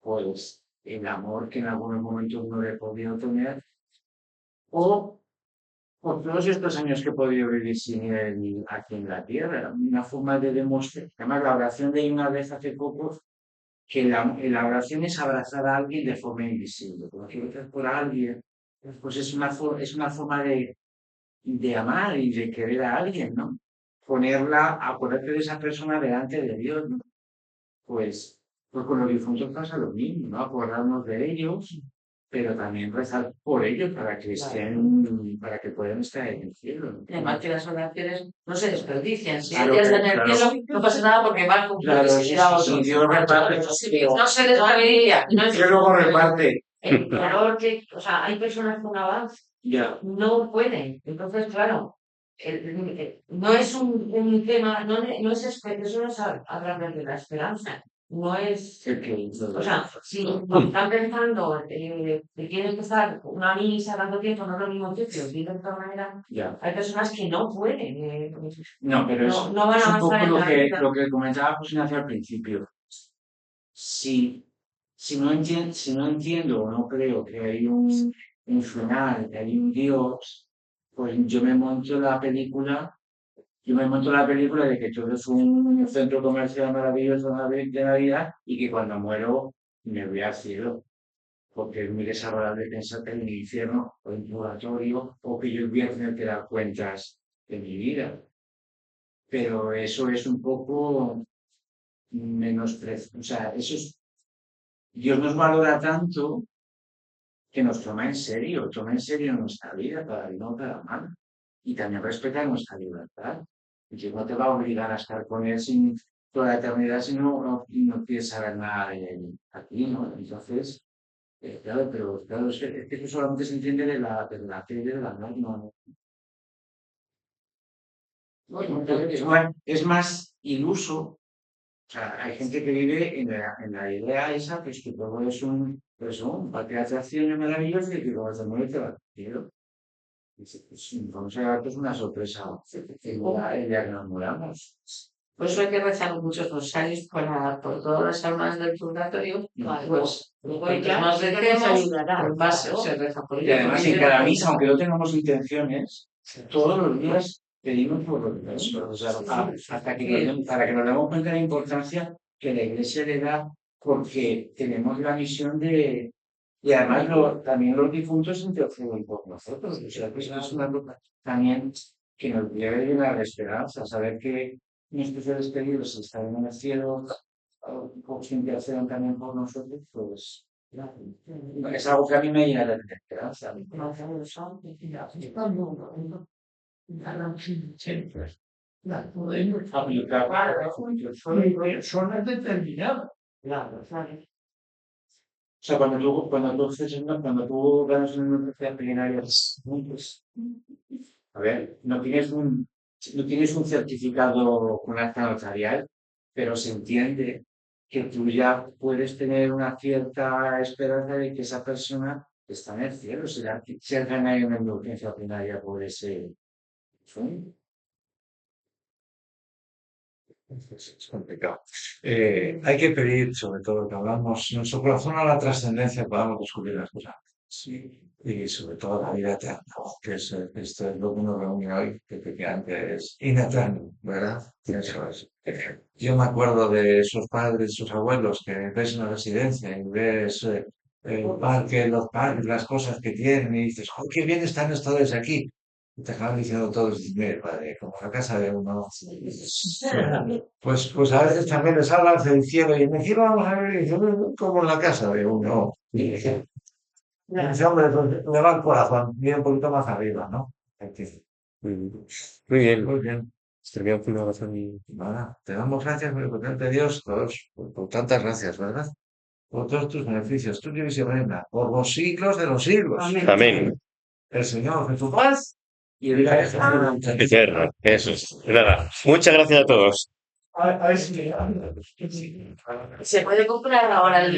pues, el amor que en algunos momentos no le he podido tener, o por todos estos años que he podido vivir sin él aquí en la tierra. Una forma de demostrar, además la oración de una vez hace poco, que la oración es abrazar a alguien de forma invisible. Cuando rezas por alguien, pues es una forma de amar y de querer a alguien, ¿no? Ponerte de esa persona delante de Dios, ¿no? Pues con los difuntos pasa lo mismo, ¿no? Acordarnos de ellos, pero también rezar por ellos para que para que puedan estar en el cielo, ¿no? Y además que las oraciones no se desperdician. Si Claro, ellas están en el claro. cielo, no pasa nada porque van con Claro, necesidad a si otros. Dios reparte, No se desperdicia. No es Dios luego reparte. el valor que, o sea, hay personas con avance Ya, no pueden. Entonces, claro, no es un tema, no es eso no es a través de la esperanza. No es, o sea, si están pensando que tienen que estar una misa tanto tiempo, no es lo mismo que os digo de otra manera, ya. hay personas que no pueden, No, pero no van es a un poco avanzar en la vida. lo que comentaba José Ignacio al principio. Si no entiendo o no creo que hay un final, que hay un Dios, pues yo me monto la película de que todo es un centro comercial maravilloso de Navidad y que cuando muero me voy al cielo. Porque es muy desagradable pensar que en el infierno o en purgatorio o que yo voy a tener que dar cuentas de mi vida. Pero eso es un poco menosprecio. O sea, Dios nos valora tanto que nos toma en serio nuestra vida, para bien o para mal. Y también respeta nuestra libertad. Y que no te va a obligar a estar con él toda la eternidad si no quieres saber nada de él aquí, ¿no? Entonces, claro, pero claro, es que eso solamente se entiende de la fe y de la no. Bueno, es más iluso. O sea, hay gente que vive en la idea esa, pues que todo es un parque de atracciones maravilloso y que cuando se muere te va al cielo. Dice, pues vamos a ver que es una sorpresa el día que nos muramos. Por eso hay que rezar muchos rosarios por todas las almas del purgatorio. Pues, Luego cuantos ya más les recemos, ayudará, pues más claro. se reza por Y ellos. además en cada misa, aunque no tengamos intenciones, todos los días pedimos por los demás. O sea, para que nos demos cuenta de la importancia que la Iglesia le da, porque tenemos la misión y además también los difuntos interceden por nosotros. O sea, que esto es una cosa también que nos debe llenar de esperanza, saber que nuestros seres queridos están en el cielo, pues interceden también por nosotros, pues es algo que a mí me llena de esperanza. La podemos Aplicar para personas determinadas. Claro, claro. O sea, cuando tú ganas una universidad plenaria, pues, a ver, no tienes un certificado con acta notarial, pero se entiende que tú ya puedes tener una cierta esperanza de que esa persona está en el cielo, si ha ganado una indulgencia plenaria por ese fondo. Es complicado. Hay que pedir, sobre todo, que hablamos, nuestro corazón a la trascendencia, podamos descubrir las cosas. Sí. Y sobre todo la vida eterna, que es, esto es lo que nos reúne hoy, que efectivamente es ineterno, ¿verdad? Eso es. Yo me acuerdo de sus padres, sus abuelos, que ves una residencia y ves el parque, los parques, las cosas que tienen, y dices, ¡oh, qué bien están estos desde aquí! Y te acaban diciendo todos, mire, padre, como la casa de uno. Pues a veces también les hablas del cielo y en el cielo vamos a ver y dicen, como en la casa de uno. Y dice, hombre, pues, le va el corazón, mira un poquito más arriba, ¿no? Aquí. Muy bien. Muy bien. Terminamos con una oración y- Nada, te damos gracias, muy potente Dios, todos, por tantas gracias, ¿verdad? Por todos tus beneficios, tú vives y reina, por los siglos de los siglos. Amén. El Señor de tu paz Y el Eterno. Eso es. Nada. Muchas gracias a todos. A ver si Se puede comprar ahora el